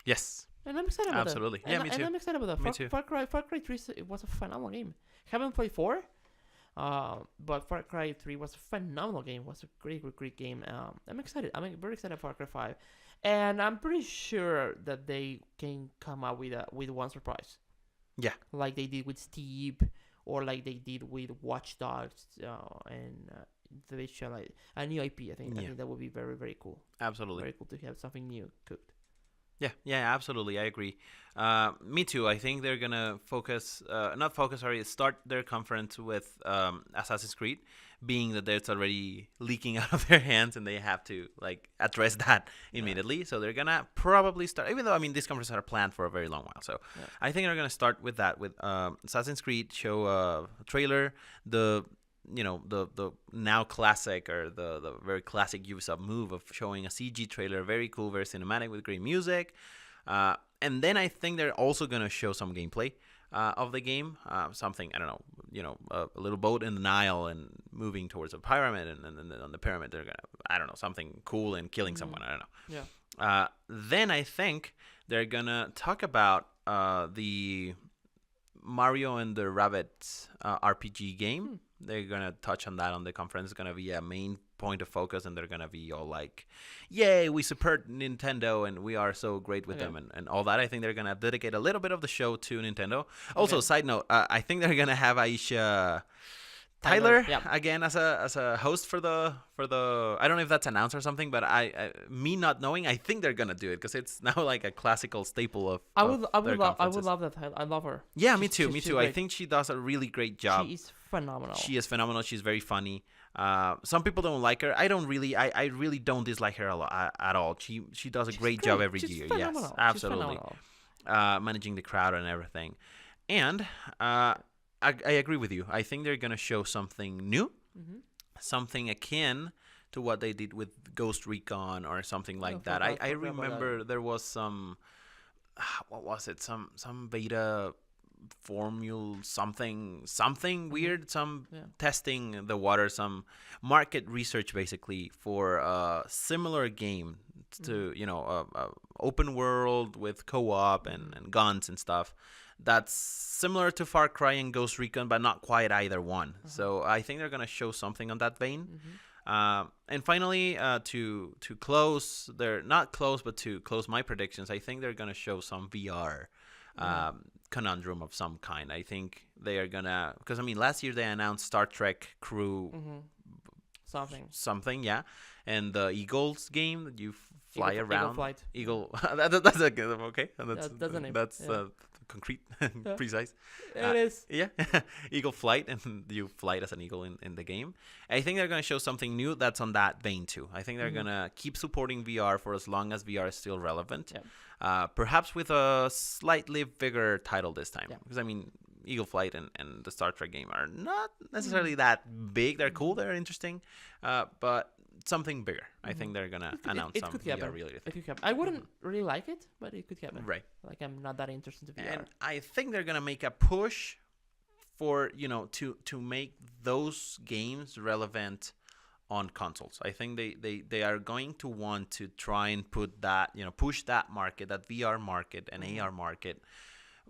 Yes. And I'm excited about Absolutely. that. Yeah, me too. And I'm excited about that. Me too. Far Cry 3 was a phenomenal game. Haven't played 4, but Far Cry 3 was a phenomenal game. It was a great game. I'm excited. I'm very excited for Far Cry 5. And I'm pretty sure that they can come up with one surprise. Yeah. Like they did with Steep, or like they did with Watch Dogs, and they show like a new IP. I think that would be very, very cool. Absolutely. Very cool to have something new cooked. Yeah, absolutely. I agree. Me too. I think they're gonna start their conference with Assassin's Creed, being that it's already leaking out of their hands and they have to address that immediately. So they're gonna probably start, even though I mean these conferences are planned for a very long while. So I think they're gonna start with that, with Assassin's Creed, show a trailer, the now classic, or the very classic Ubisoft move of showing a CG trailer, very cool, very cinematic with great music, and then I think they're also gonna show some gameplay of the game, something, I don't know, a little boat in the Nile and moving towards a pyramid, and on the pyramid they're gonna, I don't know, something cool and killing someone, I don't know. Yeah. Then I think they're gonna talk about the Mario and the Rabbids RPG game. They're gonna touch on that on the conference. It's gonna be a main point of focus, and they're gonna be all like, "Yay, we support Nintendo, and we are so great with them," and all that. I think they're gonna dedicate a little bit of the show to Nintendo. Also, side note, I think they're gonna have Aisha Tyler again as a host for the. I don't know if that's announced or something, but me not knowing, I think they're gonna do it because it's now like a classical staple of. I would love that title. I love her. Yeah, me too. I think she does a really great job. She is phenomenal. She's very funny. Some people don't like her. I really don't dislike her at all. She does a great job every year. Phenomenal. Yes, absolutely. Managing the crowd and everything, and I agree with you. I think they're gonna show something new, something akin to what they did with Ghost Recon or something like that. I remember there was some, what was it? Some beta formula, something weird, some testing the water, some market research basically for a similar game to open world with co-op and guns and stuff. That's similar to Far Cry and Ghost Recon, but not quite either one. So I think they're gonna show something on that vein. And finally, to close, they're not close, but to close my predictions, I think they're gonna show some VR conundrum of some kind. I think they are gonna, because I mean, last year they announced Star Trek Crew something, and the Eagles game that you fly around. Eagle Flight. Eagle. That's a good. Okay, that's a name. That's concrete, precise. It is. Yeah, Eagle Flight, and you fly as an eagle in the game. I think they're gonna show something new that's on that vein too. I think they're gonna keep supporting VR for as long as VR is still relevant. Perhaps with a slightly bigger title this time, because I mean, Eagle Flight and the Star Trek game are not necessarily that big. They're cool, they're interesting, but something bigger. I think they're gonna announce some VR related thing. It could happen. I wouldn't really like it, but it could happen. Right. Like, I'm not that interested in VR. And I think they're gonna make a push for to make those games relevant on consoles. I think they are going to want to try and put that push that market, that VR market and AR market,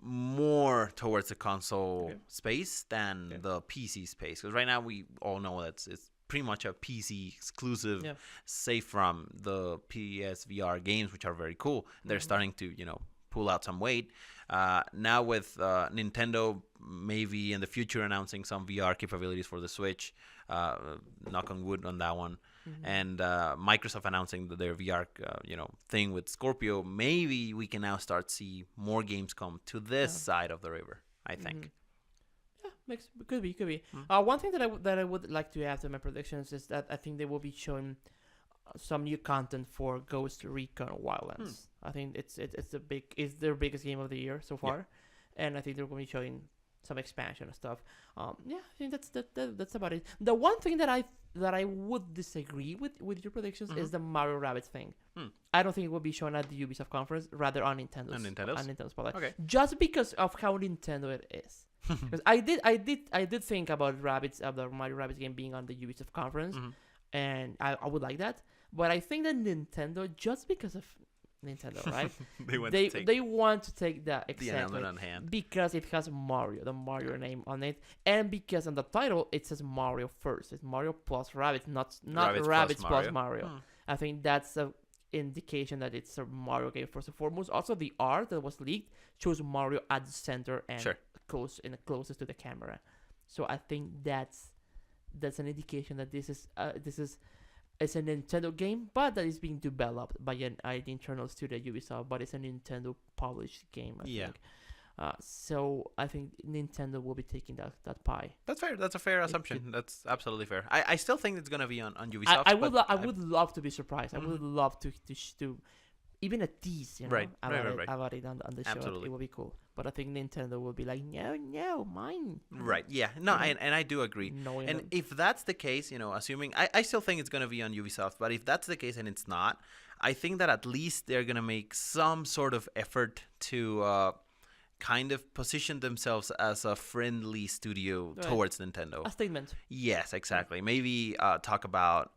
more towards the console Okay. space than Okay. the PC space. Because right now we all know that it's pretty much a PC exclusive, Yeah. safe from the PSVR games, which are very cool. They're starting to, pull out some weight. Now with Nintendo maybe in the future announcing some VR capabilities for the Switch, knock on wood on that one, and Microsoft announcing their VR, thing with Scorpio, maybe we can now start see more games come to this side of the river, I think. Yeah, could be. One thing that I would like to add to my predictions is that I think they will be showing some new content for Ghost Recon Wildlands. I think it's their biggest game of the year so far, and I think they're going to be showing some expansion and stuff. Yeah, I think that's about it. The one thing that I would disagree with your predictions is the Mario Rabbids thing. I don't think it will be shown at the Ubisoft conference, rather on Nintendo's. On Nintendo's? On Nintendo's spotlight. Okay. Just because of how Nintendo it is. Because I did think about the Mario Rabbids game being on the Ubisoft conference, and I would like that. But I think that Nintendo, just because of Nintendo, right? they want to take that the announcement on hand because it has the Mario name on it, and because on the title it says Mario first. It's Mario plus Rabbids, not Rabbids plus Mario. I think that's a indication that it's a Mario game first and foremost. Also, the art that was leaked shows Mario at the center and closest to the camera. So I think that's an indication that this is it's a Nintendo game, but that is being developed by an internal studio at Ubisoft, but it's a Nintendo published game, I think. So I think Nintendo will be taking that pie. That's fair. That's a fair assumption. That's absolutely fair. I still think it's gonna be on Ubisoft. I would love to be surprised. I would love to even a tease, right. about it on the show. Absolutely. It would be cool. But I think Nintendo will be like, no, mine. Right. Yeah. No. And I do agree. And if that's the case, assuming I still think it's gonna be on Ubisoft, but if that's the case and it's not, I think that at least they're gonna make some sort of effort to kind of position themselves as a friendly studio towards Nintendo. A statement. Yes, exactly. Maybe talk about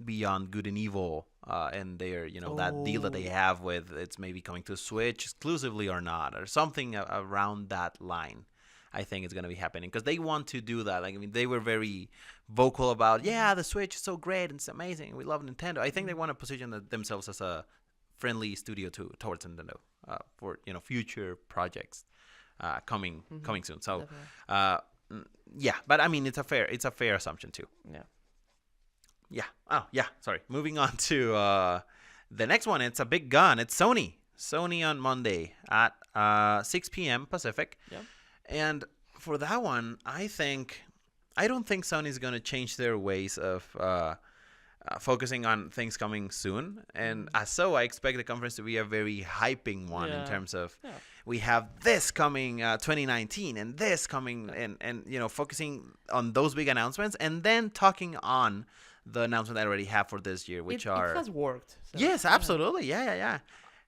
Beyond Good and Evil and their, that deal that they have with it's maybe coming to Switch exclusively or not, or something around that line. I think it's going to be happening because they want to do that. Like, I mean, they were very vocal about, the Switch is so great and it's amazing. We love Nintendo. I think they want to position themselves as a friendly studio towards Nintendo for future projects coming soon. So but I mean it's a fair assumption too. Sorry. Moving on to the next one. It's a big gun. It's Sony on Monday at 6 p.m. Pacific. And for that one, I don't think Sony's gonna change their ways of focusing on things coming soon, and I expect the conference to be a very hyping one in terms of we have this coming 2019 and this coming and focusing on those big announcements and then talking on the announcement I already have for this year, which it has worked. So, yes, absolutely, yeah.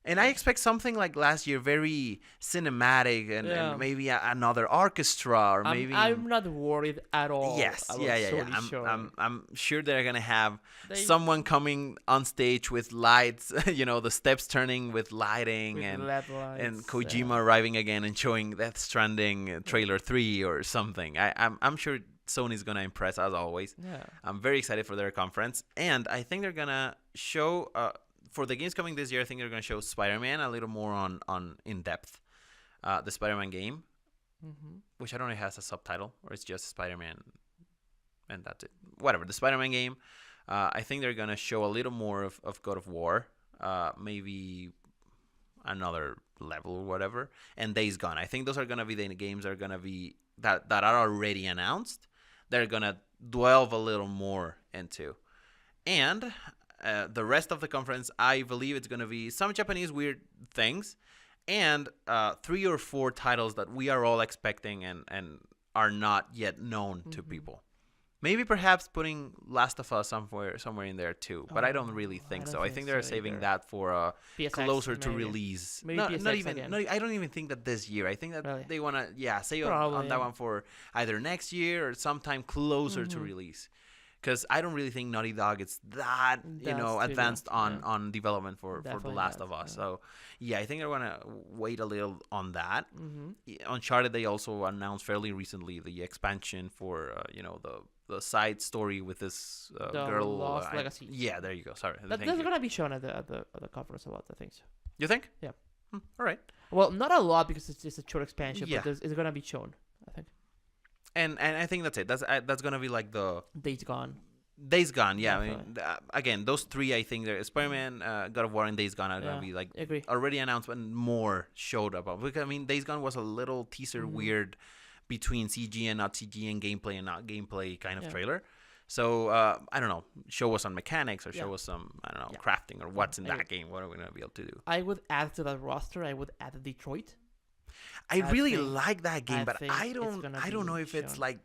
And I expect something like last year, very cinematic and maybe another orchestra or maybe. I'm not worried at all. Yes, I'm sure they're gonna have someone coming on stage with lights, the steps turning with lighting and Kojima arriving again and showing Death Stranding trailer 3 or something. I'm sure Sony's gonna impress as always. I'm very excited for their conference, and I think they're gonna show. For the games coming this year, I think they're going to show Spider-Man a little more on in depth. The Spider-Man game, which I don't know if it has a subtitle or it's just Spider-Man, and that's it. Whatever, the Spider-Man game. I think they're going to show a little more of God of War, maybe another level or whatever, and Days Gone. I think those are going to be the games that are going to be that are already announced. They're going to delve a little more into, and. The rest of the conference, I believe it's going to be some Japanese weird things and 3 or 4 titles that we are all expecting and are not yet known to people. Maybe perhaps putting Last of Us somewhere in there too, but I don't really think so. I think they're saving that for closer to release. Maybe not even. No, I don't even think that this year. I think that they want to save on that one for either next year or sometime closer to release. because I don't really think Naughty Dog is that That's too advanced long, on development for The Definitely Last not, of Us. yeah. So yeah, I think they're gonna wait a little on that. Mm-hmm. Uncharted, they also announced fairly recently the expansion for the side story with this The girl. Lost Legacy. Yeah, there you go. Sorry, That's thank you. gonna be shown at the conference a lot, I think so. You think? Yeah. All right. Well, not a lot because it's just a short expansion, Yeah. but it's gonna be shown, I think. And I think that's it. That's gonna be like the Days Gone. Days Gone. Yeah, I mean, Definitely. again, those three, I think they're Spider-Man, God of War, and Days Gone are gonna be like Agree. already announced, but more showed up. Because I mean, Days Gone was a little teaser Mhm. weird between CG and not CG and gameplay and not gameplay kind of Yeah. trailer. So I don't know. Show us on mechanics or show Yeah. us some Yeah. crafting or what's in I that game. What are we gonna be able to do? I would add to that roster. I would add Detroit. I I really think- like that game, I but think I it's don't gonna I don't be know if it's shown. like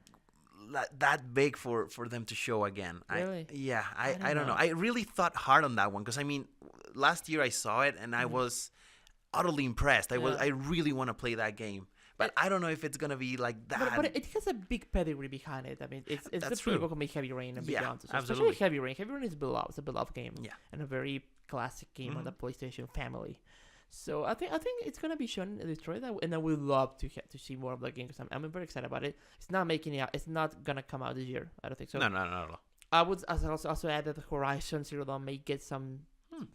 that big for them to show again. Really? I don't know. I really thought hard on that one because I mean, last year I saw it and I was utterly impressed. Yeah. I really want to play that game, but I don't know if it's gonna be like that. But it has a big pedigree behind it. I mean, it's the That's people true. who make Heavy Rain and Yeah, Beyond. So absolutely. especially Heavy Rain. Heavy Rain is beloved. It's a beloved game. Yeah. And a very classic game on the PlayStation family. So I think it's gonna be shown in Detroit, and I would love to see more of that game because I'm very excited about it. It's not making it out. It's not gonna come out this year. I don't think so. No. I would also add that Horizon Zero Dawn may get some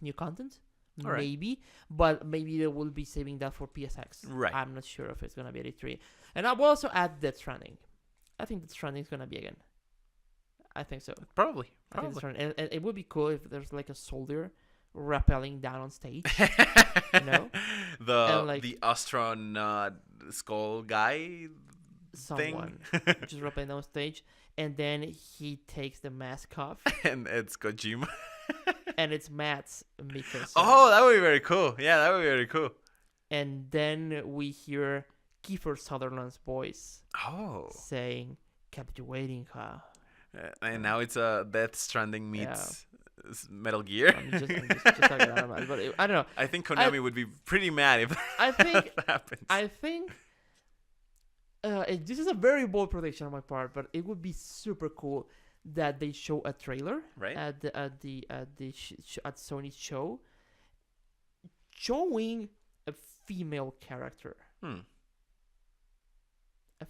new content. All right. Maybe, but maybe they will be saving that for PSX. Right. I'm not sure if it's gonna be at E3. And I will also add Death Stranding. I think Death Stranding is gonna be again. I think so. Probably. I think Death Stranding, and it would be cool if there's like a soldier rappelling down on stage. know? And, like- the astronaut skull guy Someone just rappelling down on stage, and then he takes the mask off, and it's Kojima. and it's Matt's Mikkelsen. Oh, that would be very cool. Yeah, that would be very cool. And then we hear Kiefer Sutherland's voice Oh. saying, "Kept you waiting, huh?" And now it's a Death Stranding meets Metal Gear. I'm just talking out of my, but I don't know. I think Konami would be pretty mad if I think that happens. I think this is a very bold prediction on my part, but it would be super cool that they show a trailer Right. at Sony's show, showing a female character, and that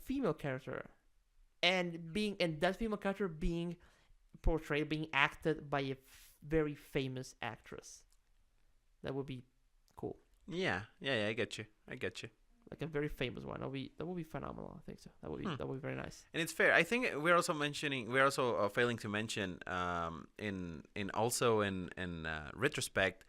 female character being portrayed, being acted by a very famous actress. That would be cool. Yeah, I get you. Like a very famous one. That would be phenomenal. I think so. That would be very nice. And it's fair. I think we're also failing to mention in retrospect,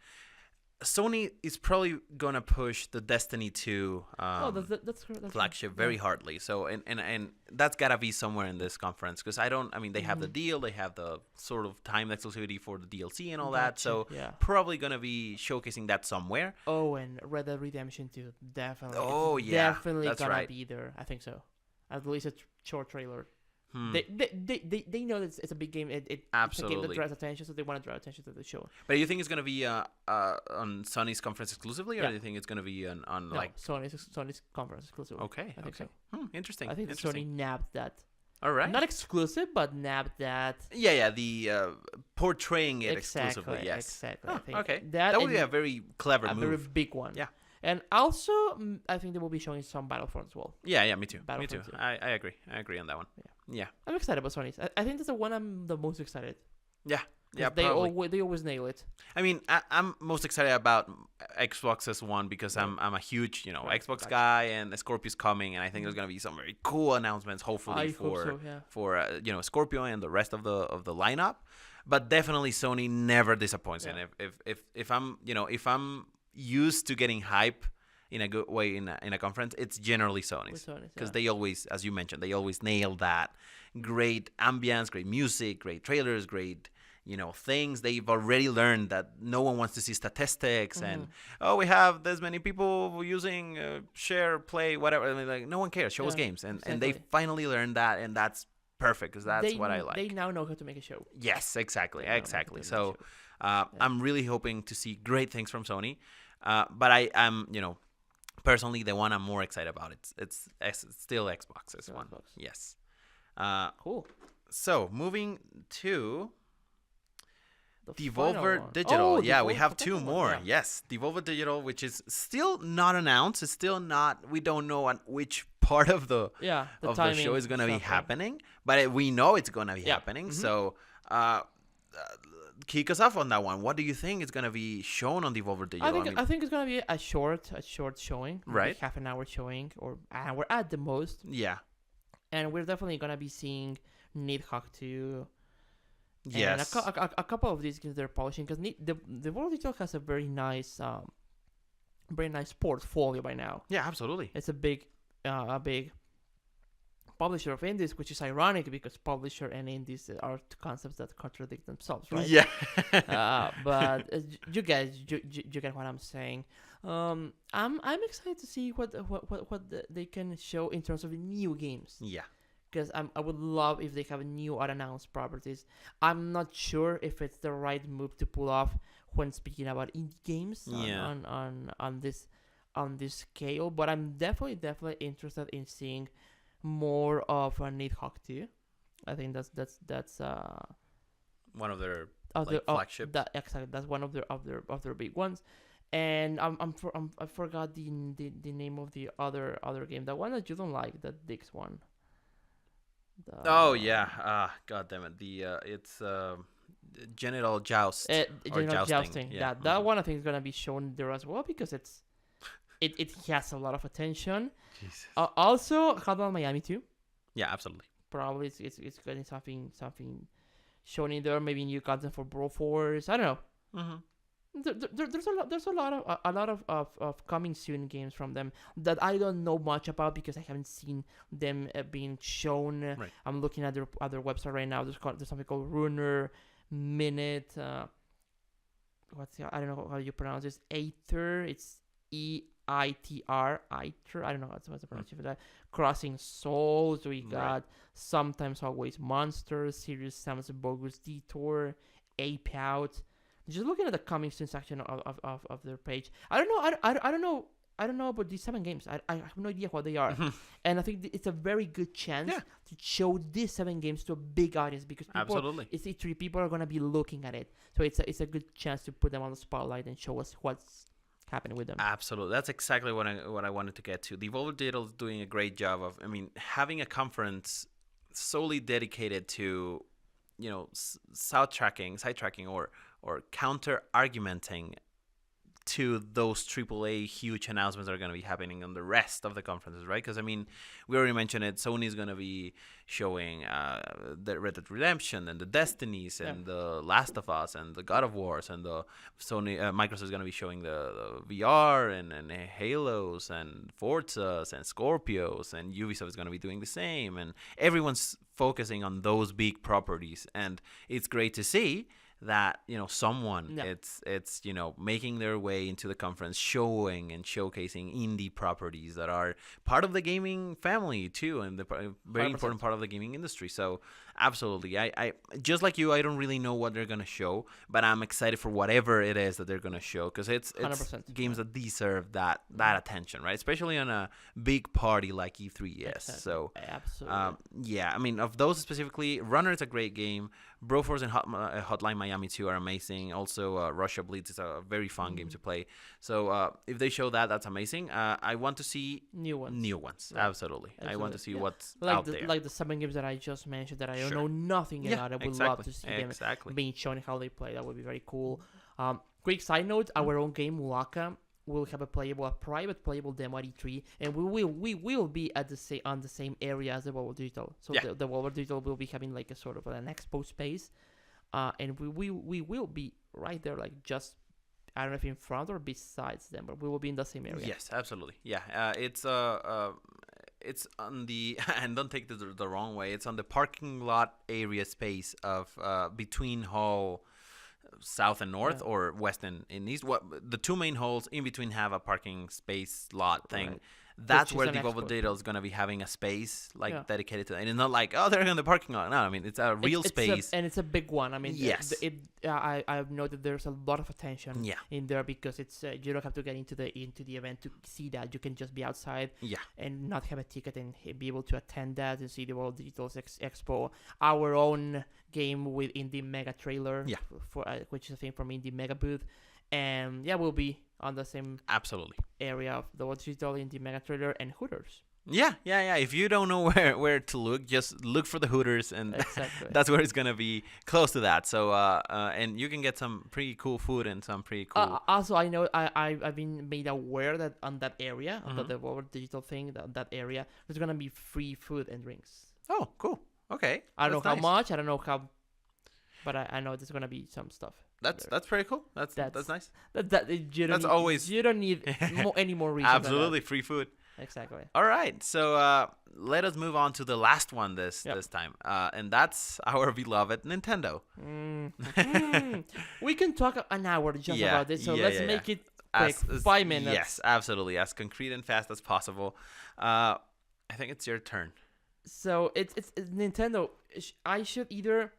Sony is probably gonna push the Destiny 2 That's flagship very hardly. So and that's gotta be somewhere in this conference because they have the deal, they have the sort of time exclusivity for the DLC and all that. So yeah. probably gonna be showcasing that somewhere. Oh, and Red Dead Redemption 2, definitely. Oh, It's yeah, definitely that's gonna right. be there. I think so. At least a short trailer. Hmm. They know that it's a big game. It's a game that Absolutely. draws attention, so they want to draw attention to the show. But do you think it's gonna be on Sony's conference exclusively, or Yeah. do you think it's gonna be on No, like? Sony's conference exclusive. Okay, I think so. Interesting. I think that Sony interesting. nabbed that. All right. Not exclusive, but nabbed that. Yeah. The portraying it Exactly. exclusively. Yes. Exactly. Oh, I think okay. That That would be and a very clever a move. very big one. Yeah. And also, I think they will be showing some Battlefront as well. Yeah. Me too. Battlefront Me too. too. I agree. I agree on that one. Yeah. I'm excited about Sony's. I think that's the one I'm the most excited. Yeah. 'Cause Yeah. they Probably. they always nail it. I mean, I'm most excited about Xbox's one because I'm a huge Right, Xbox gotcha. guy, and Scorpio's coming, and I think there's gonna be some very cool announcements. Hopefully I hope so. Yeah. for Scorpio and the rest of the lineup. But definitely Sony never disappoints. Yeah. And if I'm used to getting hype in a good way in a conference, it's generally Sony's. Because they always, as you mentioned, they always nail that. Great ambience, great music, great trailers, great things. They've already learned that no one wants to see statistics and we have this many people using share, play, whatever. And like no one cares. Show us Yeah, games, and they exactly. finally learned that, and that's perfect because that's what I like. They now know how to make a show. Yes, exactly. They know how to make a So show. I'm really hoping to see great things from Sony. But I'm personally the one I'm more excited about. It's still Xbox's one. Xbox. Yes. Cool. So moving to The Devolver final one. Digital. Oh, Yeah, we Devolver, have the two second one, more. yeah. Yes, Devolver Digital, which is still not announced. It's still not. We don't know on which part of the Yeah, the of the timing show is gonna be stuff, right? happening, but we know it's gonna be Yeah. happening. Mhm. So, kick us off on that one. What do you think is gonna be shown on Devolver Digital? I think it's gonna be a short showing, maybe Right. half an hour showing or an hour at the most, Yeah. and we're definitely gonna be seeing Nidhogg 2 and Yes. a couple of these games they're polishing because the World Digital has a very nice portfolio by now. Yeah, absolutely. It's a big publisher of indies, which is ironic because publisher and indies are two concepts that contradict themselves, right? Yeah. But you guys, you get what I'm saying. I'm excited to see what they can show in terms of new games. Yeah. Because I would love if they have new unannounced properties. I'm not sure if it's the right move to pull off when speaking about indie games on this scale, but I'm definitely interested in seeing more of a Nidhogg 2. I think that's One of their other flagships. Exactly, that's one of their big ones. And I forgot the name of the other game, the one that you don't like, that Dix one. Oh yeah, god damn it! It's genital joust or General jousting. Yeah. That one I think is gonna be shown there as well because it has a lot of attention. Jesus. Also, Hotline Miami 2. Yeah, absolutely. Probably it's getting something shown in there. Maybe new content for Broforce. I don't know. Mm-hmm. There's a lot of coming soon games from them that I don't know much about because I haven't seen them being shown. Right. I'm looking at their other website right now. There's something called Runner Minute. I don't know how you pronounce this. Aether. It's EITR. Aether. I don't know what's the pronunciation for that. Crossing Souls. We got Sometimes Always Monsters. Serious Sam's Bogus Detour. Ape Out. Just looking at the coming soon section of their page, I don't know about these 7 games. I have no idea what they are, and I think it's a very good chance to show these 7 games to a big audience because it's E3. People are gonna be looking at it, so it's a good chance to put them on the spotlight and show us what's happening with them. Absolutely, that's exactly what I wanted to get to. Devolver Digital is doing a great job of, having a conference solely dedicated to, sidetracking or counter-argumenting to those AAA huge announcements that are going to be happening on the rest of the conferences, right? Because, we already mentioned it. Sony's going to be showing the Red Dead Redemption and the Destinies and the Last of Us and the God of Wars, and the Microsoft is going to be showing the VR and Halos and Forzas and Scorpios, and Ubisoft is going to be doing the same. And everyone's focusing on those big properties, and it's great to see that someone it's making their way into the conference, showing and showcasing indie properties that are part of the gaming family too, and the very 100%. important part of the gaming industry. So absolutely, I just like you, I don't really know what they're gonna show, but I'm excited for whatever it is that they're gonna show, because it's 100%. games that deserve that attention, right? Especially on a big party like E3 is. Exactly. So absolutely. of those specifically, Runner is a great game. Broforce and Hotline Miami 2 are amazing. Also, Russia Bleeds is a very fun game to play. So if they show that, that's amazing. I want to see new ones. Right. Absolutely. I want to see what's out there. Like the 7 games that I just mentioned that I don't know nothing about. I would love to see them being shown how they play. That would be very cool. Quick side note: our own game Waka will have a private playable demo at E3, and we will be on the same area as the Devolver Digital. So the Devolver Digital will be having like a sort of an expo space, and we will be right there, like just, I don't know if in front or besides them, but we will be in the same area. Yes, absolutely. Yeah, it's on the and don't take this the wrong way. It's on the parking lot area space of between Hall South and North, or West and East. The 2 main halls in between have a parking space lot thing. Right. That's where Devolver Digital is going to be having a space dedicated to it. And it's not like, they're in the parking lot. No, it's a real space. And it's a big one. Yes. I've noted there's a lot of attention in there because it's you don't have to get into the event to see that. You can just be outside and not have a ticket and be able to attend that and see the World Digital's Expo. Our own game with Indie Mega trailer. Yeah. For which is a thing from Indie Mega booth, and yeah, we'll be on the same Absolutely. area of the digital Indie Mega trailer and Hooters. Yeah. If you don't know where to look, just look for the Hooters, and Exactly. that's where it's gonna be, close to that. So and you can get some pretty cool food and some pretty cool. Also, I know I've been made aware that on that area, on the Mhm. Devolver Digital thing, that area, there's gonna be free food and drinks. Oh, cool. Okay. I don't know That's how nice. much. I don't know how, but I know there's gonna be some stuff. That's pretty cool. That's That's- nice. You don't That's need, always- you don't need any more reason. than that. Absolutely free food. Exactly. All right, so let us move on to the last one this time, and that's our beloved Nintendo. We can talk an hour just about this, so let's make it quick. 5 minutes. Yes, absolutely, as concrete and fast as possible. I think it's your turn. So it's Nintendo. I should either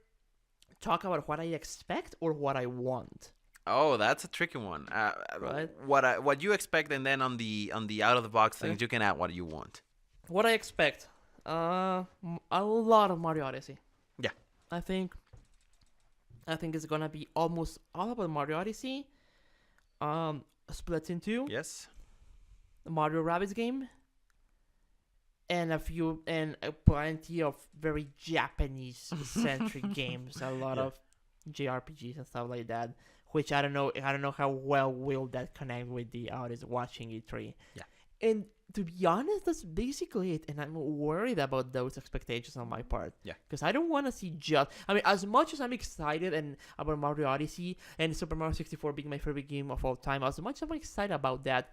talk about what I expect or what I want. Oh, that's a tricky one. Right. What you expect, and then on the out of the box things, you can add what you want. What I expect, a lot of Mario Odyssey. Yeah. I think it's gonna be almost all about Mario Odyssey. Splatoon 2, Yes. Mario Rabbids game, and plenty of very Japanese centric games. A lot of JRPGs and stuff like that. Which I don't know how well will that connect with the audience watching E3. Yeah. And to be honest, that's basically it. And I'm worried about those expectations on my part. Yeah. Because I don't want to see as much as I'm excited and about Mario Odyssey and Super Mario 64 being my favorite game of all time, as much as I'm excited about that,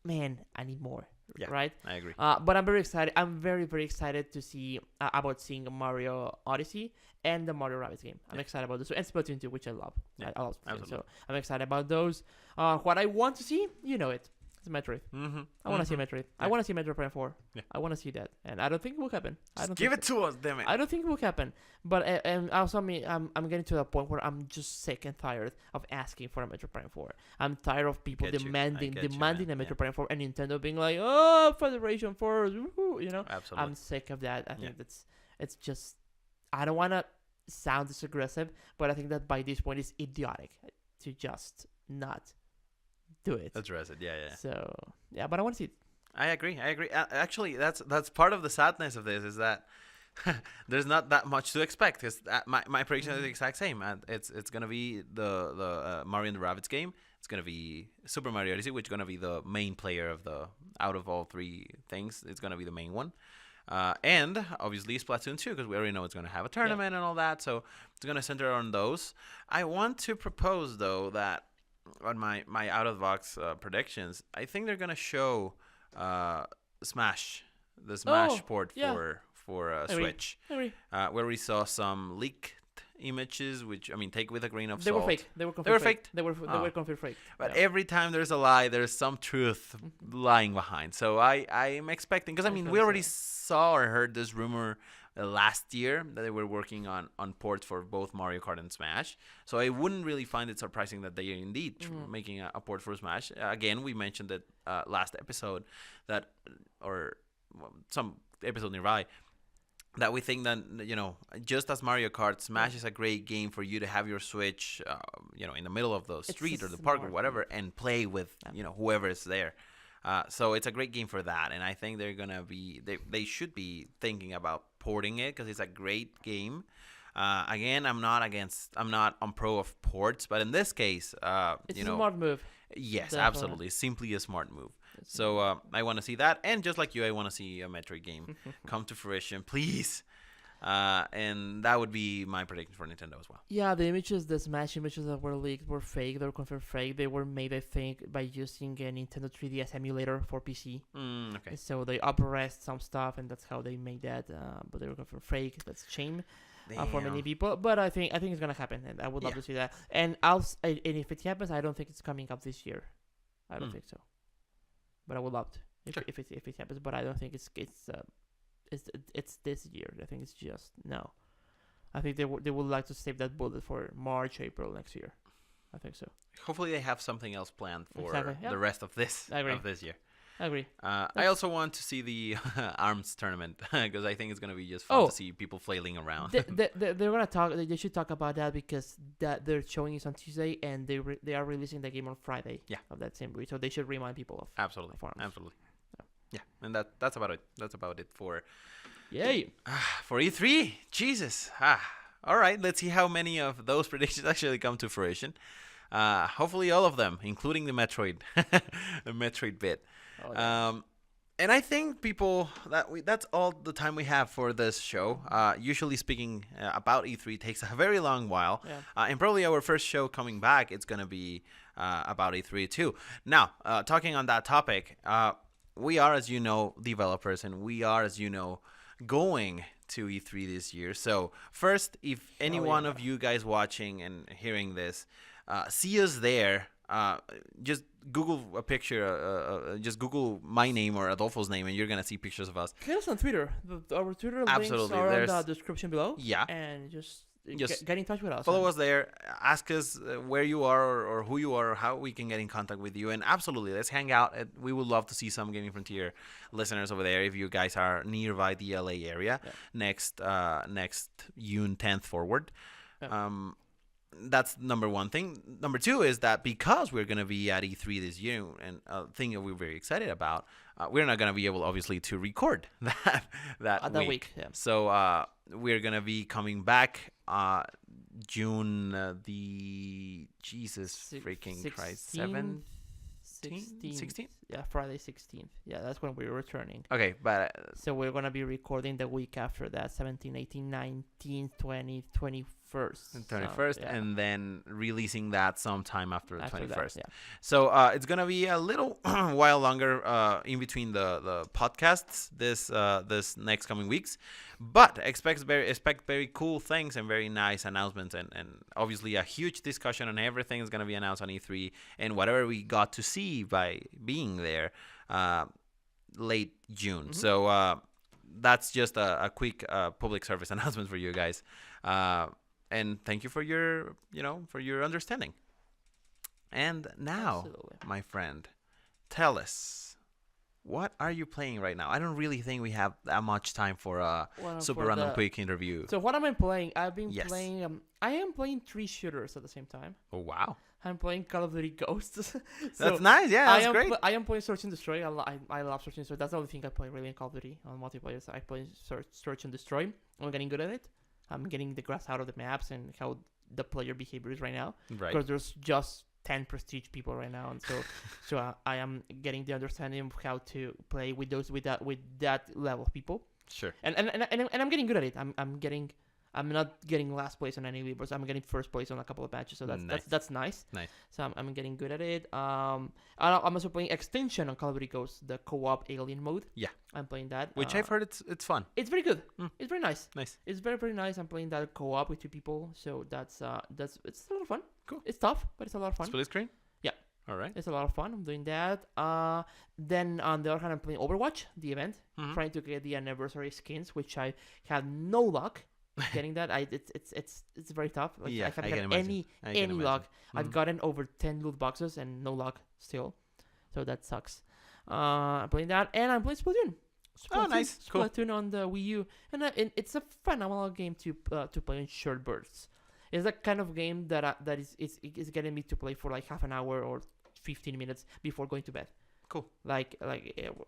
man, I need more. Yeah. Right? I agree. But I'm very excited. I'm very, very excited to see about seeing Mario Odyssey and the Mario Rabbids game. I'm excited about this. And Splatoon 2, which I love. Yeah, I love Splatoon. absolutely. So I'm excited about those. What I want to see, it's Metroid. Mm-hmm. I want to see Metroid. I Yeah. want to see Metroid Prime 4. Yeah. I want to see that. And I don't think it will happen. Give it to us, damn it. I don't think it will happen. But and also, I'm getting to a point where I'm just sick and tired of asking for a Metroid Prime 4. I'm tired of people get you. demanding I get you, demanding man. a Metroid Yeah. Prime 4 and Nintendo being like, oh, Federation Force, woohoo, Absolutely. I'm sick of that. I think Yeah. it's just, I don't want to sound this aggressive, but I think that by this point it's idiotic to just not do it. Address it. Yeah. So yeah, but I want to see it. I agree. Actually, that's part of the sadness of this, is that there's not that much to expect. Because my prediction is the exact same. It's gonna be the Mario and the Rabbids game. It's gonna be Super Mario Odyssey, which is gonna be the main player of out of all three things. It's gonna be the main one. And obviously Splatoon 2, because we already know it's going to have a tournament and all that, so it's going to center on those. I want to propose, though, that on my out-of-the-box predictions, I think they're going to show Smash, the Smash port for Switch, where we saw some leaked images, which, I mean, take with a grain of They salt. were fake. They were They were fake. faked? They were Oh. confirmed fake. But Yeah. every time there's a lie, there's some truth lying behind. So I'm expecting, because I mean, we Okay, already so- saw or heard this rumor last year that they were working on ports for both Mario Kart and Smash. So I wouldn't really find it surprising that they are indeed making a port for Smash. Again, we mentioned it last episode some episode nearby, that we think that, just as Mario Kart, Smash is a great game for you to have your Switch, in the middle of the street a or the park or smart whatever, and play with, whoever is there. So it's a great game for that, and I think they're gonna be, they should be thinking about porting it, because it's a great game. Again, I'm not on pro of ports, but in this case, It's a smart move. yes, Definitely. absolutely, it's simply a smart move. So I want to see that, and just like you, I want to see a Metroid game come to fruition, please. And that would be my prediction for Nintendo as well. Yeah, the Smash images that were leaked were fake. They were confirmed fake. They were made, I think, by using a Nintendo 3DS emulator for PC. Okay. So they uprest some stuff, and that's how they made that. But they were confirmed fake. That's a shame for many people. But I think it's gonna happen, and I would love to see that. And and if it happens, I don't think it's coming up this year. I don't think so. But I would love to if it happens. But I don't think it's this year. I think it's just no. I think they would like to save that bullet for March, April next year. I think so. Hopefully they have something else planned for Exactly, yeah. the rest of this I agree. of this year. I agree. I also want to see the arms tournament because I think it's gonna be just fun to see people flailing around. They're gonna talk. They should talk about that because they're showing it on Tuesday and they are releasing the game on Friday. Yeah. Of that same week, so they should remind people of. Absolutely. Of arms. Absolutely. Yeah, and that's about it. That's about it for. Yay! For E3, Jesus. All right, let's see how many of those predictions actually come to fruition. Hopefully all of them, including the Metroid, the Metroid bit. Oh, yeah. And I think people that's all the time we have for this show. Usually speaking about E3 takes a very long while, and probably our first show coming back, it's gonna be about E3 too. Now, talking on that topic, we are, as you know, developers, and we are, as you know, going to E3 this year. So first, if any one of you guys watching and hearing this, see us there. Just Google a picture. Just Google my name or Adolfo's name, and you're gonna see pictures of us. Get us on Twitter. Our Twitter links are in the description below. Yeah. And just get in touch with us. Follow us there. Ask us where you are or who you are, or how we can get in contact with you. And absolutely, let's hang out. We would love to see some Gaming Frontier listeners over there if you guys are nearby the LA area. Next June 10th forward. That's number one thing. Number two is that because we're going to be at E3 this year, and a thing that we're very excited about, we're not going to be able, obviously, to record that week. Yeah. So we're going to be coming back June the Christ 7th. 16th? Yeah, Friday 16th. Yeah, that's when we're returning. Okay, but... so we're going to be recording the week after that, 17, 18, 19, 20, 21st. 21st, and then releasing that sometime after the 21st. That, So it's going to be a little while longer in between the podcasts this next coming weeks. But expect very cool things and very nice announcements, and obviously a huge discussion on everything is going to be announced on E3 and whatever we got to see by being there late June. Mm-hmm. So that's just a quick public service announcement for you guys. And thank you for your understanding. And now, my friend, tell us, what are you playing right now? I don't really think we have that much time for a super random quick interview. So what am I playing? I've been playing. I am playing 3 shooters at the same time. Oh wow! I'm playing Call of Duty Ghosts. That's nice. Yeah, that's great. I am playing Search and Destroy. I love Search and Destroy. That's the only thing I play really in Call of Duty on multiplayer. So I play Search and Destroy. I'm getting good at it. I'm getting the grass out of the maps and how the player behavior is right now. Right. Because there's just 10 prestige people right now, and so I am getting the understanding of how to play with that level of people. Sure. And I'm getting good at it. I'm not getting last place on any leaderboards. I'm getting first place on a couple of matches, so that's nice. Nice. So I'm getting good at it. I'm also playing Extinction on Call of Duty Ghosts, the co-op alien mode. Yeah. I'm playing that. Which I've heard it's fun. It's very good. It's very nice. Nice. It's very, very nice. I'm playing that co-op with 2 people, so it's a lot of fun. Cool. It's tough, but it's a lot of fun. Split screen? Yeah. All right. It's a lot of fun. I'm doing that. Then on the other hand, I'm playing Overwatch, the event, trying to get the anniversary skins, which I had no luck getting that. It's very tough. Like, yeah, I haven't had any luck. I've gotten over 10 loot boxes and no luck still, so that sucks. I'm playing that, and I'm playing Splatoon. Oh, nice. Splatoon Cool. on the Wii U, and it's a phenomenal game to play in short bursts. It's the kind of game that is getting me to play for like half an hour or 15 minutes before going to bed. Cool. Like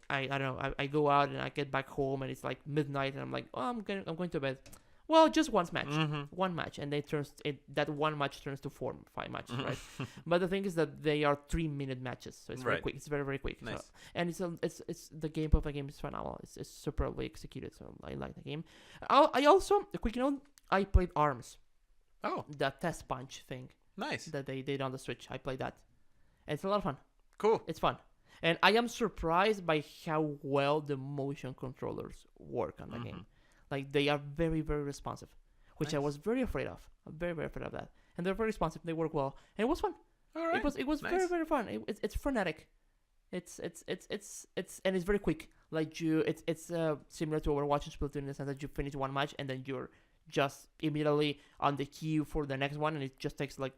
I don't know. I go out and I get back home and it's like midnight and I'm like, oh, I'm going to bed. Well, just one match, and that one match turns to 4-5 matches, right? But the thing is that they are 3-minute matches, so it's very quick. It's very, very quick. Nice. So, and it's the gameplay of the game is phenomenal. It's superbly executed, so I like the game. I also, a quick note, I played ARMS. Oh, the test punch thing. Nice. That they did on the Switch. I played that. And it's a lot of fun. Cool. It's fun. And I am surprised by how well the motion controllers work on the game. Like, they are very, very responsive, which I was very afraid of. I'm very, very afraid of that. And they're very responsive. They work well. And it was fun. All right. It was nice. very, very fun. It's frenetic. It's and it's very quick. Like it's similar to Overwatch and Splatoon in the sense that you finish one match and then you're just immediately on the queue for the next one, and it just takes like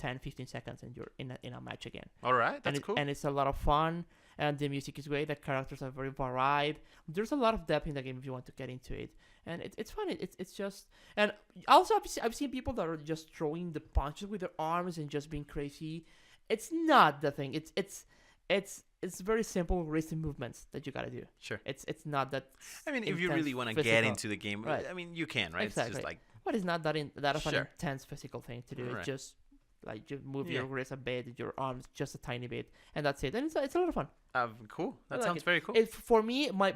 10-15 seconds and you're in a match again. All right, that's cool. And it's a lot of fun. and the music is great. The characters are very varied. There's a lot of depth in the game if you want to get into it, and it's fun. It's just, and also I've seen people that are just throwing the punches with their arms and just being crazy. It's not the thing. It's very simple wrist movements that you gotta do. Sure. It's not that. I mean, if you intense really want to get physical. into the game, Right. I mean, you can, right? Exactly. It's just like, But it's not that of an Sure. intense physical thing to do. Right. It's just like you move Yeah. your wrist a bit, your arms just a tiny bit, and that's it. And it's a lot of fun. cool. I That like sounds it. very cool. For me, my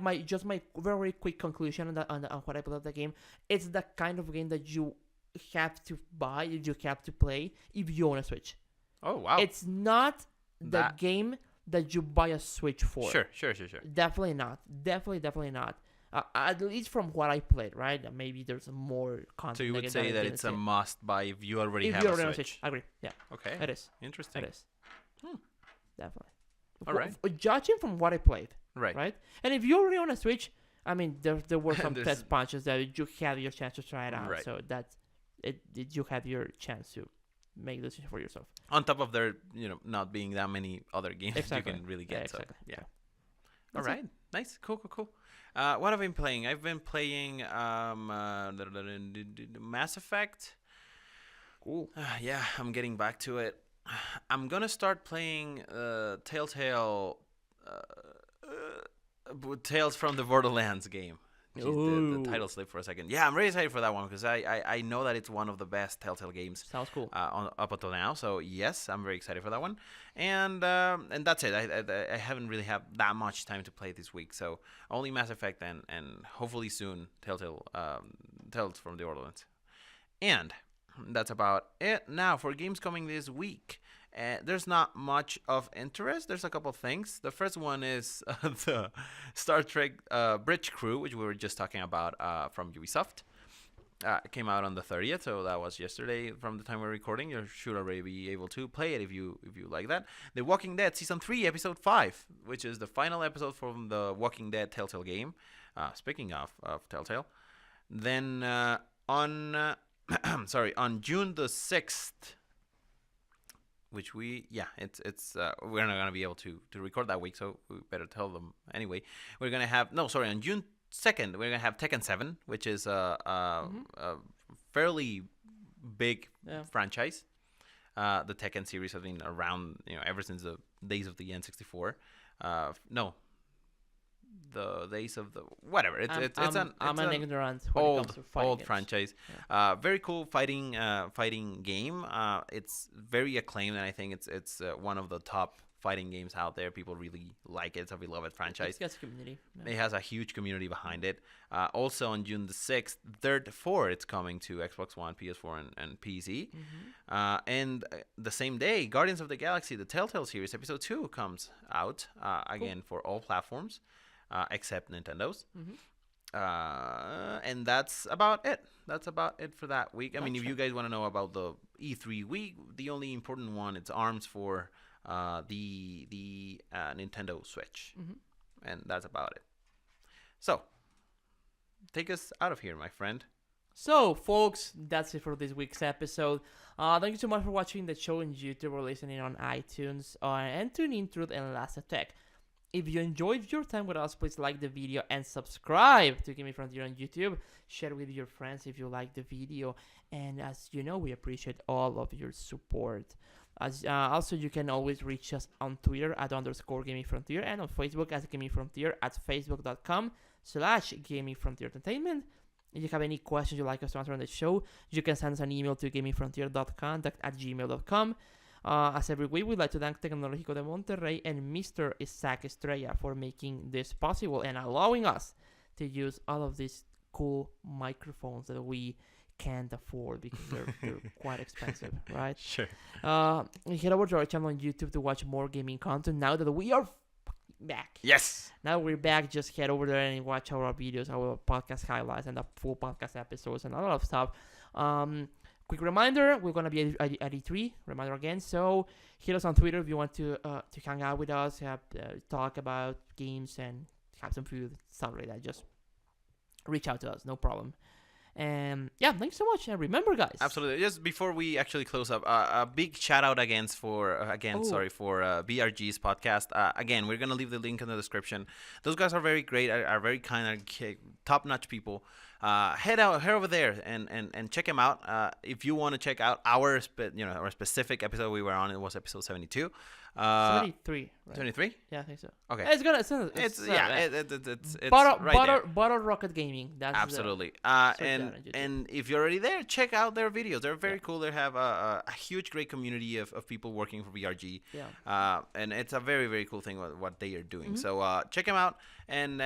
very quick conclusion on what I believe the game. It's the kind of game that you have to buy, you have to play if you own a Switch. Oh, wow. It's not the That- game that you buy a Switch for. Sure. Definitely not. Definitely not. At least from what I played, right? Maybe there's more content. So you would that say I that didn't it's a see. must buy if you already If have you a already own Switch. I agree. Yeah, Okay. it is. Interesting. It is. Hmm. Definitely. All right. Judging from what I played, Right. right? And if you already own a Switch, I mean, there were some There's- test punches that you had your chance to try it out. Right. So that's it. You have your chance to make the decision for yourself. On top of there, not being that many other games Exactly. you can really Yeah, get. exactly. So, yeah. Yeah. All That's it. right. Nice. Cool. What have I been playing? I've been playing Mass Effect. Cool. Yeah, I'm getting back to it. I'm gonna start playing Telltale Tales from the Borderlands game. Jeez, Ooh. the title slipped for a second. Yeah, I'm really excited for that one because I know that it's one of the best Telltale games Sounds cool. up until now. So yes, I'm very excited for that one. And that's it. I haven't really had that much time to play this week. So only Mass Effect and hopefully soon Telltale Tales from the Borderlands. And that's about it. Now for games coming this week. There's not much of interest. There's a couple things. The first one is the Star Trek Bridge Crew, which we were just talking about from Ubisoft. It came out on the 30th, so that was yesterday. From the time we're recording, you should already be able to play it if you like that. The Walking Dead Season 3, Episode 5, which is the final episode from the Walking Dead Telltale game. Speaking of Telltale. Then on June the 6th, which we're not gonna be able to record that week, so we better tell them anyway. We're gonna have on June 2nd we're gonna have Tekken 7, which is a fairly big franchise. The Tekken series has been around ever since the days of the N64. The days of the whatever. I'm an ignorant when it comes to fighting old games. franchise. Yeah. Very cool fighting game. It's very acclaimed, and I think it's one of the top fighting games out there. People really like it. It's a beloved franchise. It's a community. Yeah. It has a huge community behind it. Also on June the 6th, 3rd, 4th, it's coming to Xbox One, PS4, and PC. And the same day, Guardians of the Galaxy, the Telltale series, Episode 2 comes out again for all platforms. Except Nintendo's. And that's about it. That's about it for that week. I mean, if you guys want to know about the E3 week, the only important one, it's ARMS for the Nintendo Switch. And that's about it. So, take us out of here, my friend. So, folks, that's it for this week's episode. Thank you so much for watching the show on YouTube or listening on iTunes and tuning in through the Last Attack. If you enjoyed your time with us, please like the video and subscribe to Gaming Frontier on YouTube. Share with your friends if you like the video. And as you know, we appreciate all of your support. Also, you can always reach us on Twitter at _GamingFrontier and on Facebook as Gaming Frontier at facebook.com/GamingFrontierEntertainment. If you have any questions you'd like us to answer on the show, you can send us an email to gamingfrontier.contact@gmail.com. As every week, we'd like to thank Tecnológico de Monterrey and Mr. Isaac Estrella for making this possible and allowing us to use all of these cool microphones that we can't afford because they're quite expensive, right? Sure. Head over to our channel on YouTube to watch more gaming content now that we are back. Yes. Now we're back. Just head over there and watch our videos, our podcast highlights, and the full podcast episodes and a lot of stuff. Quick reminder, we're going to be at E3, reminder again, so hit us on Twitter if you want to hang out with us, talk about games and have some food, stuff like that. Just reach out to us, no problem. And yeah, thanks so much. And remember, guys. Absolutely. Just before we actually close up, a big shout out again for BRG's podcast. Again, we're gonna leave the link in the description. Those guys are very great, are very kind, are top notch people. Head over there and check them out. If you want to check out our specific episode we were on, it was episode 72. 73, right? 73? Yeah, I think so. Okay. It's right there. Bottle Rocket Gaming. That's Absolutely. And if you're already there, check out their videos. They're very cool. They have a huge, great community of people working for VRG. Yeah. And it's a very, very cool thing what they are doing. So check them out. And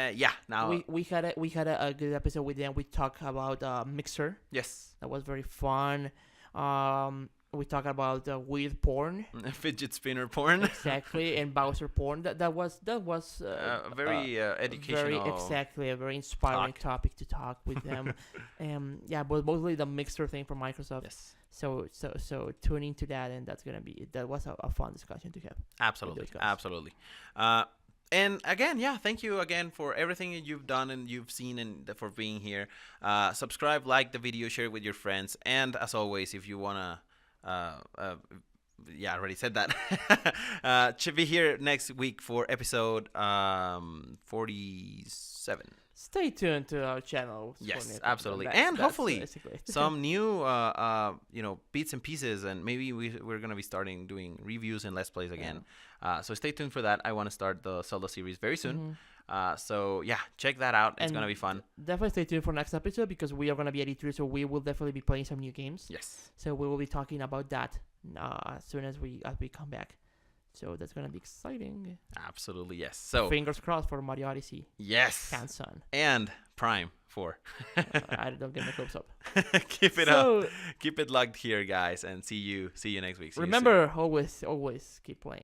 now we had a good episode with them. We talked about Mixer. Yes. That was very fun. We talked about weird porn, fidget spinner porn, exactly, and Bowser porn. That was very educational. A very inspiring topic to talk with them. But mostly the Mixer thing from Microsoft. Yes. So tune into that, and that was a fun discussion to have. Absolutely. And again, thank you again for everything that you've done and you've seen and for being here. Subscribe, like the video, share it with your friends, and as always, if you wanna. I already said that. Should be here next week for episode 47. Stay tuned to our channel. Yes, absolutely, and hopefully some new bits and pieces, and maybe we're gonna be starting doing reviews and let's plays again. So stay tuned for that. I want to start the Zelda series very soon. Check that out. It's going to be fun. Definitely stay tuned for next episode because we are going to be at E3, so we will definitely be playing some new games. Yes. So we will be talking about that as soon as we come back. So that's going to be exciting. Absolutely, yes. So fingers crossed for Mario Odyssey. Yes. Hanson. And Prime 4. I don't get my hopes up. Keep it up. Keep it logged here, guys, and see you next week. Remember, always keep playing.